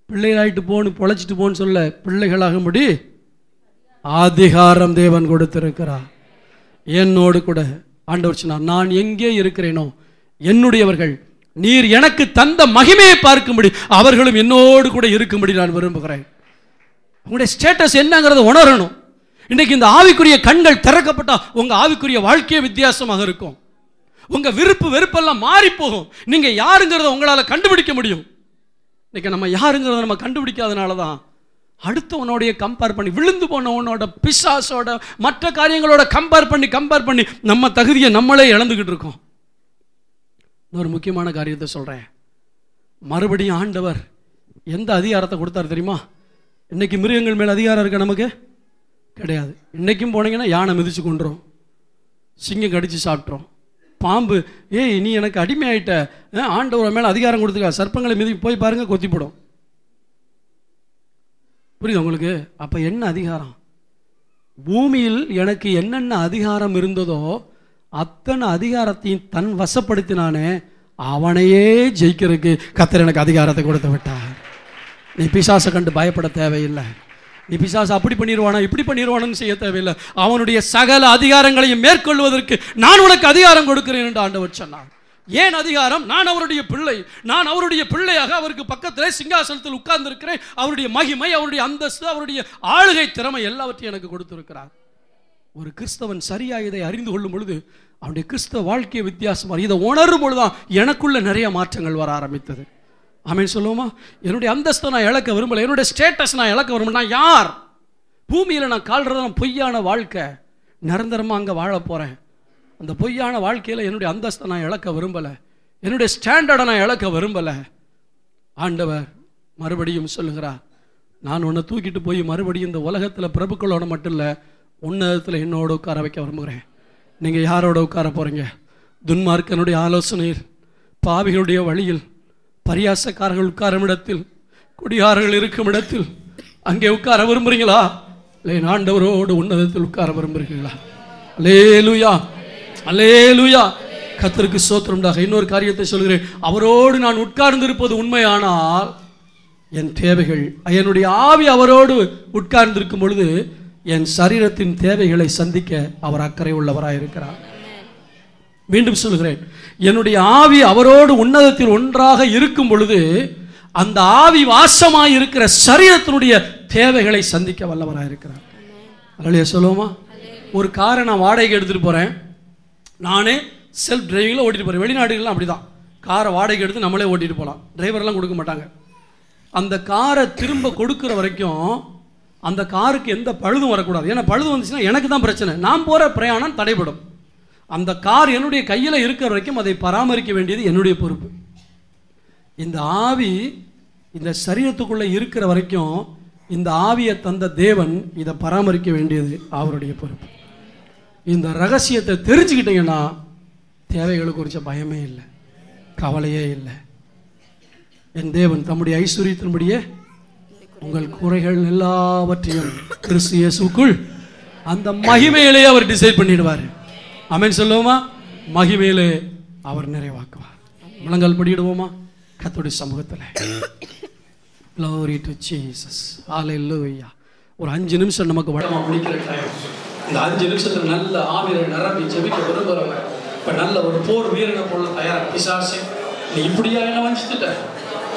பிள்ளைகளாயிட்டு போன்னு பொழைச்சிட்டு போன்னு சொல்ல, பிள்ளைகளாகும்படி அதிகாரம் தேவன் கொடுத்திருக்கிறார். என்னோடு கூட ஆண்டவர் சொன்னார், நான் எங்கே இருக்கிறேனோ என்னுடையவர்கள் நீர் எனக்கு தந்த மகிமையை பார்க்கும்படி அவர்களும் என்னோடு கூட இருக்கும்படி நான் விரும்புகிறேன். உங்களுடைய ஸ்டேட்டஸ் என்னங்கிறத உணரணும். இன்னைக்கு இந்த ஆவிக்குரிய கண்கள் திறக்கப்பட்டா உங்க ஆவிக்குரிய வாழ்க்கையே வித்தியாசமாக இருக்கும். உங்க விருப்பு வெறுப்பெல்லாம் மாறி போகும். நீங்க யாருங்கிறத உங்களால கண்டுபிடிக்க முடியும். இன்னைக்கு நம்ம யாருங்கிறத நம்ம கண்டுபிடிக்காதனால தான் அடுத்தவனோடைய கம்பேர் பண்ணி, விழுந்து போனவனோட, பிசாசோட, மற்ற காரியங்களோட கம்பேர் பண்ணி நம்ம தகுதியை நம்மளே இழந்துகிட்டு இருக்கோம். இன்னொரு முக்கியமான காரியத்தை சொல்றேன். மறுபடியும் ஆண்டவர் எந்த அதிகாரத்தை கொடுத்தாரு தெரியுமா? இன்னைக்கு மிருகங்கள் மேல் அதிகாரம் இருக்க நமக்கு கிடையாது. இன்னைக்கும் போனீங்கன்னா யானை மிதிச்சு கொண்டுரும், சிங்கம் கடிச்சு சாப்பிட்றோம், பாம்பு ஏய் நீ எனக்கு அடிமை ஆயிட்ட, ஆண்டவர் மேலே அதிகாரம் கொடுத்துருக்கா, சர்ப்பங்களை மிதி போய் பாருங்க கொத்தி போடும். புரியுது உங்களுக்கு? அப்போ என்ன அதிகாரம்? பூமியில் எனக்கு என்னென்ன அதிகாரம் இருந்ததோ அத்தனை அதிகாரத்தையும் தன் வசப்படுத்தினானே, அவனையே ஜெயிக்கிறதுக்கு கர்த்தர் எனக்கு அதிகாரத்தை கொடுத்து விட்டார். நீ பிசாசை கண்டு பயப்பட தேவையில்லை. நீ பிசாசு அப்படி பண்ணிடுவானா இப்படி பண்ணிடுவானு செய்ய தேவையில்லை. அவனுடைய சகல அதிகாரங்களையும் மேற்கொள்வதற்கு நான் உனக்கு அதிகாரம் கொடுக்கிறேன் என்று ஆண்டவர் சொன்னார். ஏன் அதிகாரம்? நான் அவருடைய பிள்ளை. நான் அவருடைய பிள்ளையாக அவருக்கு பக்கத்தில் சிங்காசனத்தில் உட்கார்ந்து இருக்கிறேன். அவருடைய மகிமை, அவருடைய அந்தஸ்து, அவருடைய ஆளுகை திறமை எல்லாவற்றையும் எனக்கு கொடுத்திருக்கிறார். ஒரு கிறிஸ்தவன் சரியா இதை அறிந்து கொள்ளும் பொழுது அவனுடைய கிறிஸ்தவ வாழ்க்கையை வித்தியாசமாக, இதை உணரும் பொழுதுதான் எனக்குள்ள நிறைய மாற்றங்கள் வர ஆரம்பித்தது. ஆமென் சொல்லுவோமா? என்னுடைய அந்தஸ்தை நான் இழக்க விரும்பலை, என்னுடைய ஸ்டேட்டஸ் நான் இழக்க விரும்பல. நான் யார்? பூமியில் நான் கால்றது பொய்யான வாழ்க்கை, நிரந்தரமாக அங்கே வாழ போகிறேன். அந்த பொய்யான வாழ்க்கையில் என்னுடைய அந்தஸ்தை நான் இழக்க விரும்பலை, என்னுடைய ஸ்டாண்டர்டை நான் இழக்க விரும்பலை. ஆண்டவர் மறுபடியும் சொல்லுகிறார், நான் உன்னை தூக்கிட்டு போய் மறுபடியும் இந்த உலகத்தில் பிரபுக்களோட மட்டும் இல்லை, உன்னதத்தில் என்னோட உட்கார வைக்க விரும்புகிறேன். நீங்கள் யாரோட உட்கார போகிறீங்க? துன்மார்க்கனுடைய ஆலோசனையில், பாவிகளுடைய வழியில், பரியாசக்காரர்கள் உட்காரும் இடத்தில், குடியாரர்கள் இருக்கும் இடத்தில் அங்கே உட்கார விரும்புகிறீங்களா? இல்லை ஆண்டவரோடு உன்னதத்தில் உட்கார விரும்புகிறீங்களா? அல்லேலூயா, அல்லேலூயா. கர்த்தருக்கு ஸ்தோத்திரம்டாக. இன்னொரு காரியத்தை சொல்கிறேன், அவரோடு நான் உட்கார்ந்து இருப்பது உண்மையானால் என் தேவைகள், என்னுடைய ஆவி அவரோடு உட்கார்ந்து இருக்கும் பொழுது என் சரீரத்தின் தேவைகளை சந்திக்க அவர் அக்கறை உள்ளவராக இருக்கிறார். மீண்டும் சொல்கிறேன், என்னுடைய ஆவி அவரோடு உன்னதத்தில் ஒன்றாக இருக்கும் பொழுது அந்த ஆவி வாசமாய் இருக்கிற சரீரத்தினுடைய தேவைகளை சந்திக்க வல்லவராக இருக்கிறார். அல்லேலூயா சொல்லுவோமா? ஒரு காரை நான் வாடகைக்கு எடுத்துகிட்டு போகிறேன், நானே செல்ஃப் டிரைவிங்கில் ஓட்டிகிட்டு போகிறேன். வெளிநாடுகள்லாம் அப்படி தான், காரை வாடகை எடுத்து நம்மளே ஓட்டிகிட்டு போகலாம், டிரைவர்லாம் கொடுக்க மாட்டாங்க. அந்த காரை திரும்ப கொடுக்குற வரைக்கும் அந்த காருக்கு எந்த பழுதும் வரக்கூடாது. ஏன்னா பழுது வந்துச்சுன்னா எனக்கு தான் பிரச்சனை, நான் போகிற பிரயாணம் தடைபடும். அந்த கார் என்னுடைய கையில் இருக்கிற வரைக்கும் அதை பராமரிக்க வேண்டியது என்னுடைய பொறுப்பு. இந்த ஆவி இந்த சரீரத்துக்குள்ளே இருக்கிற வரைக்கும் இந்த ஆவியை தந்த தேவன் இதை பராமரிக்க வேண்டியது அவருடைய பொறுப்பு. இந்த ரகசியத்தை தெரிஞ்சுக்கிட்டீங்கன்னா தேவைகளை குறித்த பயமே இல்லை. கவலையே இல்லை. என் தேவன் தம்முடைய ஐஸ்வர்யத்தின்படியே உங்கள் குறைகள் எல்லாவற்றையும் கிறிஸ்து இயேசுக்குள் அந்த மகிமையிலே அவர் டிசைட் பண்ணிடுவார். ஆமென் சொல்லுவோமா? மகிமையிலே அவர் நிறைவாக்குவார். முழங்கால் படியிடுவோமா கர்த்தருடைய சமூகத்தில்? Glory to Jesus. Hallelujah. ஒரு 5 நிமிஷம் நமக்கு வடமா முடிக்கிற டைம். இந்த 5 நிமிஷத்துல நல்ல ஆவியை நிரம்பி ஜெபிக்க விரும்புறவங்க இப்ப நல்ல ஒரு போர் வீரனை போல தயார். பிசாசே, நீ இப்படியா என்ன வஞ்சித்துட்ட?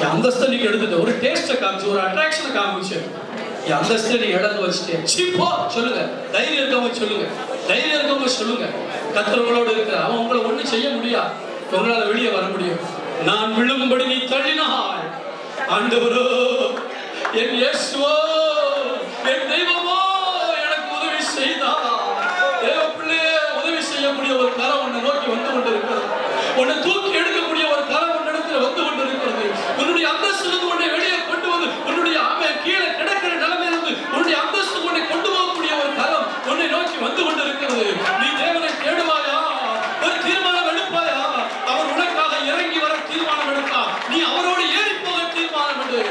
என் அந்தஸ்தை நீங்க எடுத்துட்ட, ஒரு டேஸ்ட்டை காமிச்சு, ஒரு அட்ராக்ஷனை காமிச்சு என் அந்தஸ்தை நீ இழந்து வச்சுட்டேன். சீப்போ சொல்லுங்க, தைரியம் இருக்கவங்க சொல்லுங்க, தைரியம் இருக்கவங்க சொல்லுங்க. கர்த்தரோடு இருக்கிற அவன் உங்களை ஒண்ணும் செய்ய முடியாது, உங்களால வெளியே வர முடியும். நான் விழும்படி நீ தள்ளினாய் ஆண்டவரோ, என் இயேசுவோ, என் தெய்வமோ எனக்கு உதவி செய்தார். தேவ பிள்ளையே, உதவி செய்யக்கூடிய ஒரு கரம் உன்னை நோக்கி வந்து கொண்டிருக்கிறது. உன்னை தூக்கி எடுக்கக்கூடிய ஒரு கரம் உன்னிடத்தில் வந்து கொண்டிருக்கிறது. உன்னுடைய அந்தஸ்திலிருந்து உன்னை வெளியே கொண்டு வந்து, உன்னுடைய கீழே கிடக்கிற நிலைமையிலிருந்து உன்னுடைய அந்தஸ்து உன்னை கொண்டு போகக்கூடிய ஒரு கரம் உன்னை நோக்கி வந்து கொண்டிருக்கிறது. நீ தேவனை தேடுவாயா? ஒரு தீர்மானம் எடுப்பாயா? அவர் உனக்காக இறங்கி வர தீர்மானம் எடுத்தா, நீ அவரோடு ஏறி போக தீர்மானம் எடு.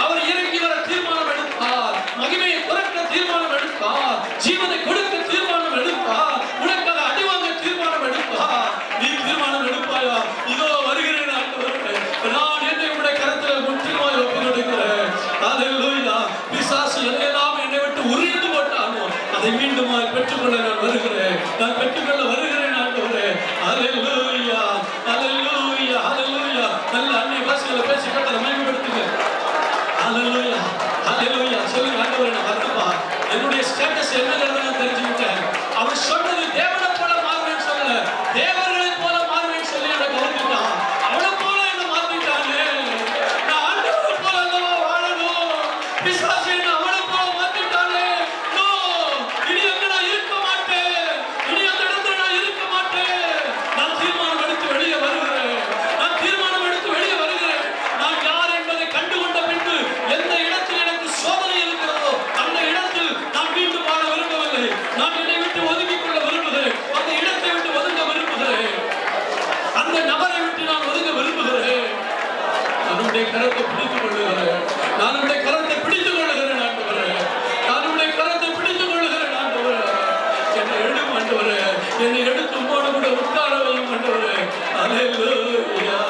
அவர் இறங்கி வர தீர்மானம் எடுத்தார், மகிமையை குறைக்க தீர்மானம் எடுத்தார், ஜீவனை கொடுக்க தீர்மானம் எடுத்தார், உனக்காக அடிவாங்க தீர்மானம் எடுத்தார். நீ தீர்மானம் எடுப்பாயா? இதோ வருகிறேன் ஆண்டவரே, நான் என்னை உடைய கரத்தில் முற்றிலுமாய் ஒப்புக் கொடுக்கிறேன். ஹல்லேலூயா. பிசாசு எதையெல்லாம் என்னை விட்டு உரிந்து போட்டானோ அதை மீண்டுமாய் பெற்றுக்கொள்ள நான் வருகிறேன், நான் பெற்றுக்கொள்ள வருகிறேன் ஆண்டவரே. ஹல்லேலூயா, ஹல்லேலூயா, ஹல்லேலூயா. நல்ல அன்னை பாஷையில பேசி கர்த்தரை மகிமைப்படுத்துங்க. ஹல்லேலூயா, ஹல்லேலூயா. சொல்லுங்க, ஆண்டவரே நான் வரணும்பா, என்னுடைய ஸ்டேட்டஸ் என்னங்கிறத நான் தெரிஞ்சுக்கிட்டேன். அவர் சொன்னது தேவனை போல மாறுவேன்னு சொல்லல, தேவர்களை போல மாறுவேன்னு சொல்லி என்னை கவனிக்கிட்டான். அவளை போல என்ன மாத்திட்டானே, நான் ஆண்டவரை போல அல்லவா வாழணும். பிசாசு என்ன அவளை போல மாத்திட்டானே. நோ, இனி அங்க நான் இருக்க மாட்டேன், இனி அந்த இடத்துல நான் இருக்க மாட்டேன். நான் தீர்மானம் எடுத்து வெளியே வருகிறேன், நான் தீர்மானம் எடுத்து வெளியே வருகிறேன். நான் யார் என்பதை கண்டுகொண்ட பின்பு எந்த இடத்தில் எனக்கு சோதனை இருக்கிறதோ அந்த இடத்தில் நான் மீண்டும் வாழ விரும்பவில்லை. நான் என்னை விட்டு ஒதுங்கிக் கொள்ள விரும்புகிறேன், அந்த இடத்தை விட்டு ஒதுங்க விரும்புகிறேன், அந்த நபரை விட்டு நான் ஒதுங்க விரும்புகிறேன். நான் உடைய கரத்தை பிடித்துக் கொள்ளுகிறேன், நான் உடைய கரத்தை பிடித்துக் கொள்ளுகிறேன் ஆண்டவரே, நான் உடைய கரத்தை பிடித்துக் கொள்ளுகிறேன் ஆண்டவரே. என்னை எடுக்கும் ஆண்டவரே, என்னை எடுத்து உம்மோடு கூட உட்கார வையும் ஆண்டவரே. ஹல்லேலூயா.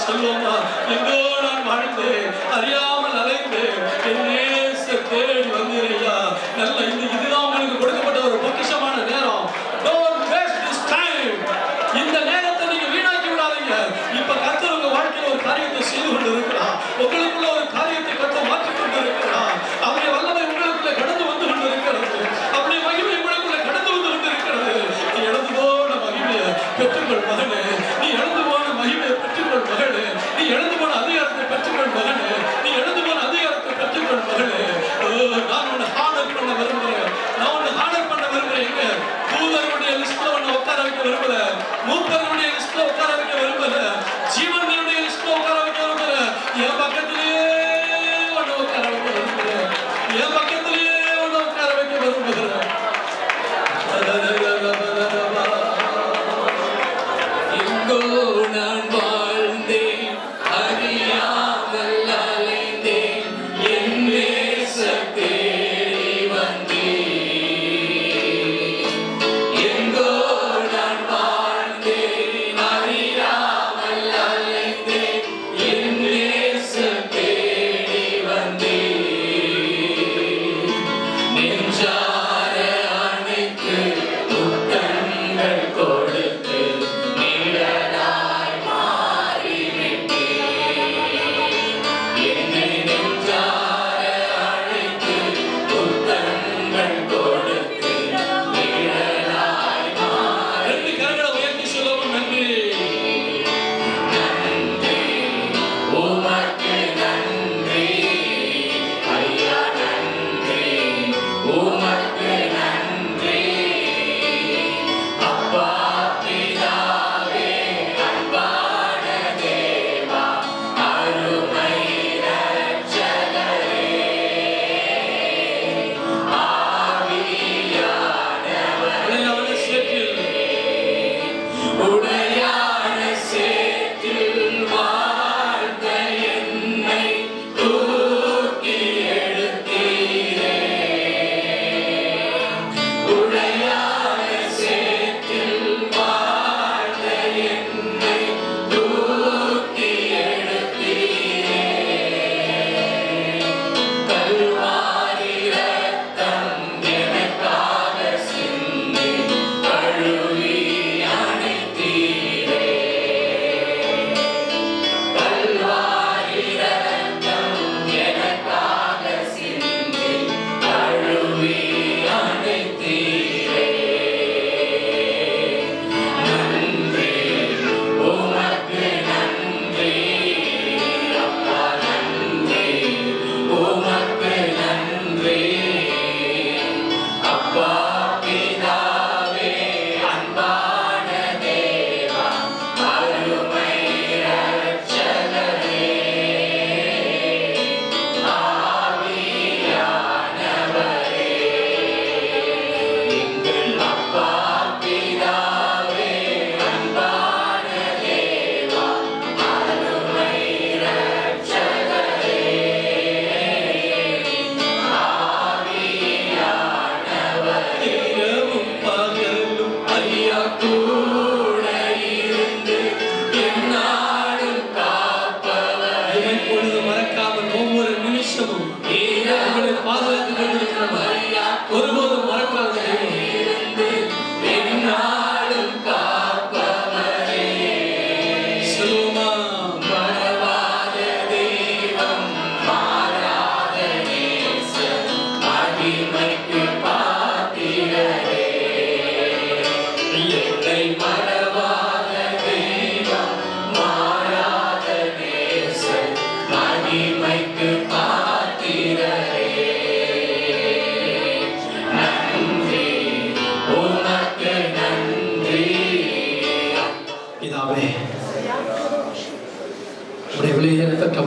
சொல்லுமா, எங்கோ நான் வாழ்ந்தேன், அறியாமல் அலைந்தேன், என் நேசர் தேடி வந்தீரையா. நல்ல இதுதான் உங்களுக்கு கொடுக்கப்பட்ட ஒரு பொக்கிஷமான நேரம். Don't waste this time. இந்த நேரத்தை நீங்க வீணாக்கி விடாதீங்க. இப்ப கர்த்தர் உங்க வாழ்க்கையில ஒரு காரியத்தை செய்து கொண்டு இருக்கிறார், உங்களுக்குள்ள ஒரு காரியத்தை கர்த்தர் மாற்றிக் கொண்டு இருக்கிறார். அவருடைய வல்லமை உங்களுக்குள்ள கடந்து வந்து கொண்டு இருக்கிறது, அவருடைய மகிமை உங்களுக்குள்ள கடந்து வந்து கொண்டு இருக்கிறது. நீ இழந்து போன மகிமையை பெற்றுக்கொள் மகனே, நீ இழந்து போன மகிமையை பெற்றுக்கொள் மகனே, நீ இழந்து போன அதிகாரத்தை பெற்றுக்கொள் மகனே, நீ இழந்து போன அதிகாரத்தை பெற்றுக்கொள் மகனே. நான் உன்னை ஹானர் பண்ண விரும்புகிறேன், நான் உன்னை ஹானர் பண்ண விரும்புகிறேன். எங்க தூதருடைய லிஸ்ட்ல உன்னை உட்கார வைக்க விரும்பல, மூப்பருடைய லிஸ்ட்ல உட்கார வைக்க விரும்பல, ஜீவனுடைய லிஸ்ட்ல உட்கார வைக்க விரும்பல. என் பக்கத்திலேயே உன்னை உட்கார வைக்க விரும்புகிறேன், என் பக்கத்திலேயே உன்னை உட்கார வைக்க விரும்புகிறேன். எங்கோ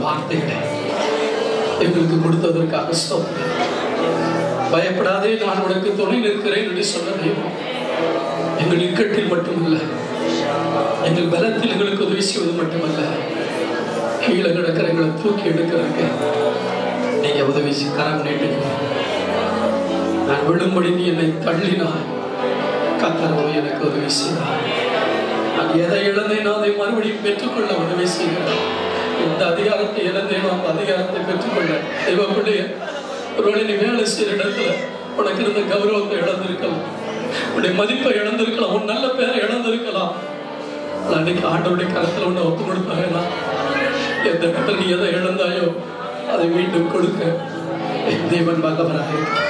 வார்த்தைகளை எங்களுக்கு கொடுத்ததற்காக ஸ்தோத்திரம். பயப்படாதே, நான் உனக்கு துணை நிற்கிறேன் என்று சொன்ன தெய்வம் எங்கள் இக்கட்டில் மட்டுமல்ல, எங்கள் பலத்தில் எங்களுக்கு உதவி செய்வது மட்டுமல்ல, கீழே கிடக்கிற எங்களை தூக்கி எடுக்கிறதுக்கு நீங்க உதவி கரம் நீட்டுங்க. நான் விழும்படி நீ என்னை தள்ளினார், கர்த்தரோ எனக்கு உதவி செய்தார். நான் எதை இழந்தேனோ அதை மறுபடியும் பெற்றுக்கொள்ள உதவி செய்கிறார். இந்த அதிகாரத்தை இழந்தேனோ அந்த அதிகாரத்தை பெற்றுக்கொள்ள தெய்வ பிள்ளைய ஒருவேளை நீ வேலை செய்கிற இடத்துல உனக்கு இருந்த கௌரவத்தை இழந்திருக்கலாம், உன்னுடைய மதிப்பை இழந்திருக்கலாம், உன் நல்ல பேரை இழந்திருக்கலாம். அன்னைக்கு ஆண்டவருடைய கருத்துல உன்னை ஒப்பு கொடுத்தாங்கன்னா எந்த இடத்துல நீ எதை இழந்தாயோ அதை மீண்டும் கொடுக்க என் தேவன் வல்லவராக இருக்கிறார்.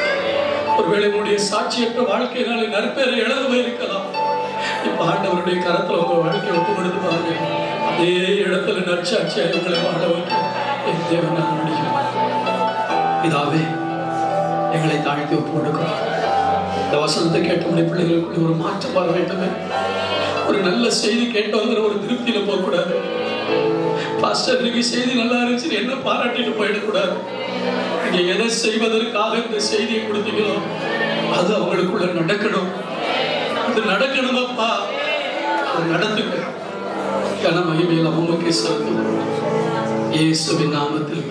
ஒருவேளை உன்னுடைய சாட்சியற்ற வாழ்க்கையினால நற்பேரை இழந்து போயிருக்கலாம். இப்ப ஆண்டவருடைய கரத்துல உங்க வாழ்க்கையை ஒப்பு கொடுத்து பாருங்க, அதே இடத்துல நற்சாட்சியாக உங்களை வாழ வைக்க என் தேவனால் முடியும். இதாவே எங்களை தாழ்த்தி ஒப்பு கொடுக்கிறோம். இந்த வசனத்தை கேட்ட பிள்ளைகளுக்குள்ள ஒரு மாற்றம் வர வேண்டுமே. ஒரு நல்ல செய்தி கேட்டோங்கிற ஒரு திருப்தியில போகக்கூடாது. பாஸ்டர் இன்னைக்கு செய்தி நல்லா இருந்துச்சு என்ன பாராட்டிட்டு போயிடக்கூடாது. நீங்க எதை செய்வதற்காக இந்த செய்தியை கொடுத்தீங்களோ அது அவங்களுக்குள்ள நடக்கணும். அது நடக்கணுமப்பா, அது நடந்துங்க. கன மகிமையில் உமக்கு செலுத்துகிறோம் இயேசுவின் நாமத்தில்.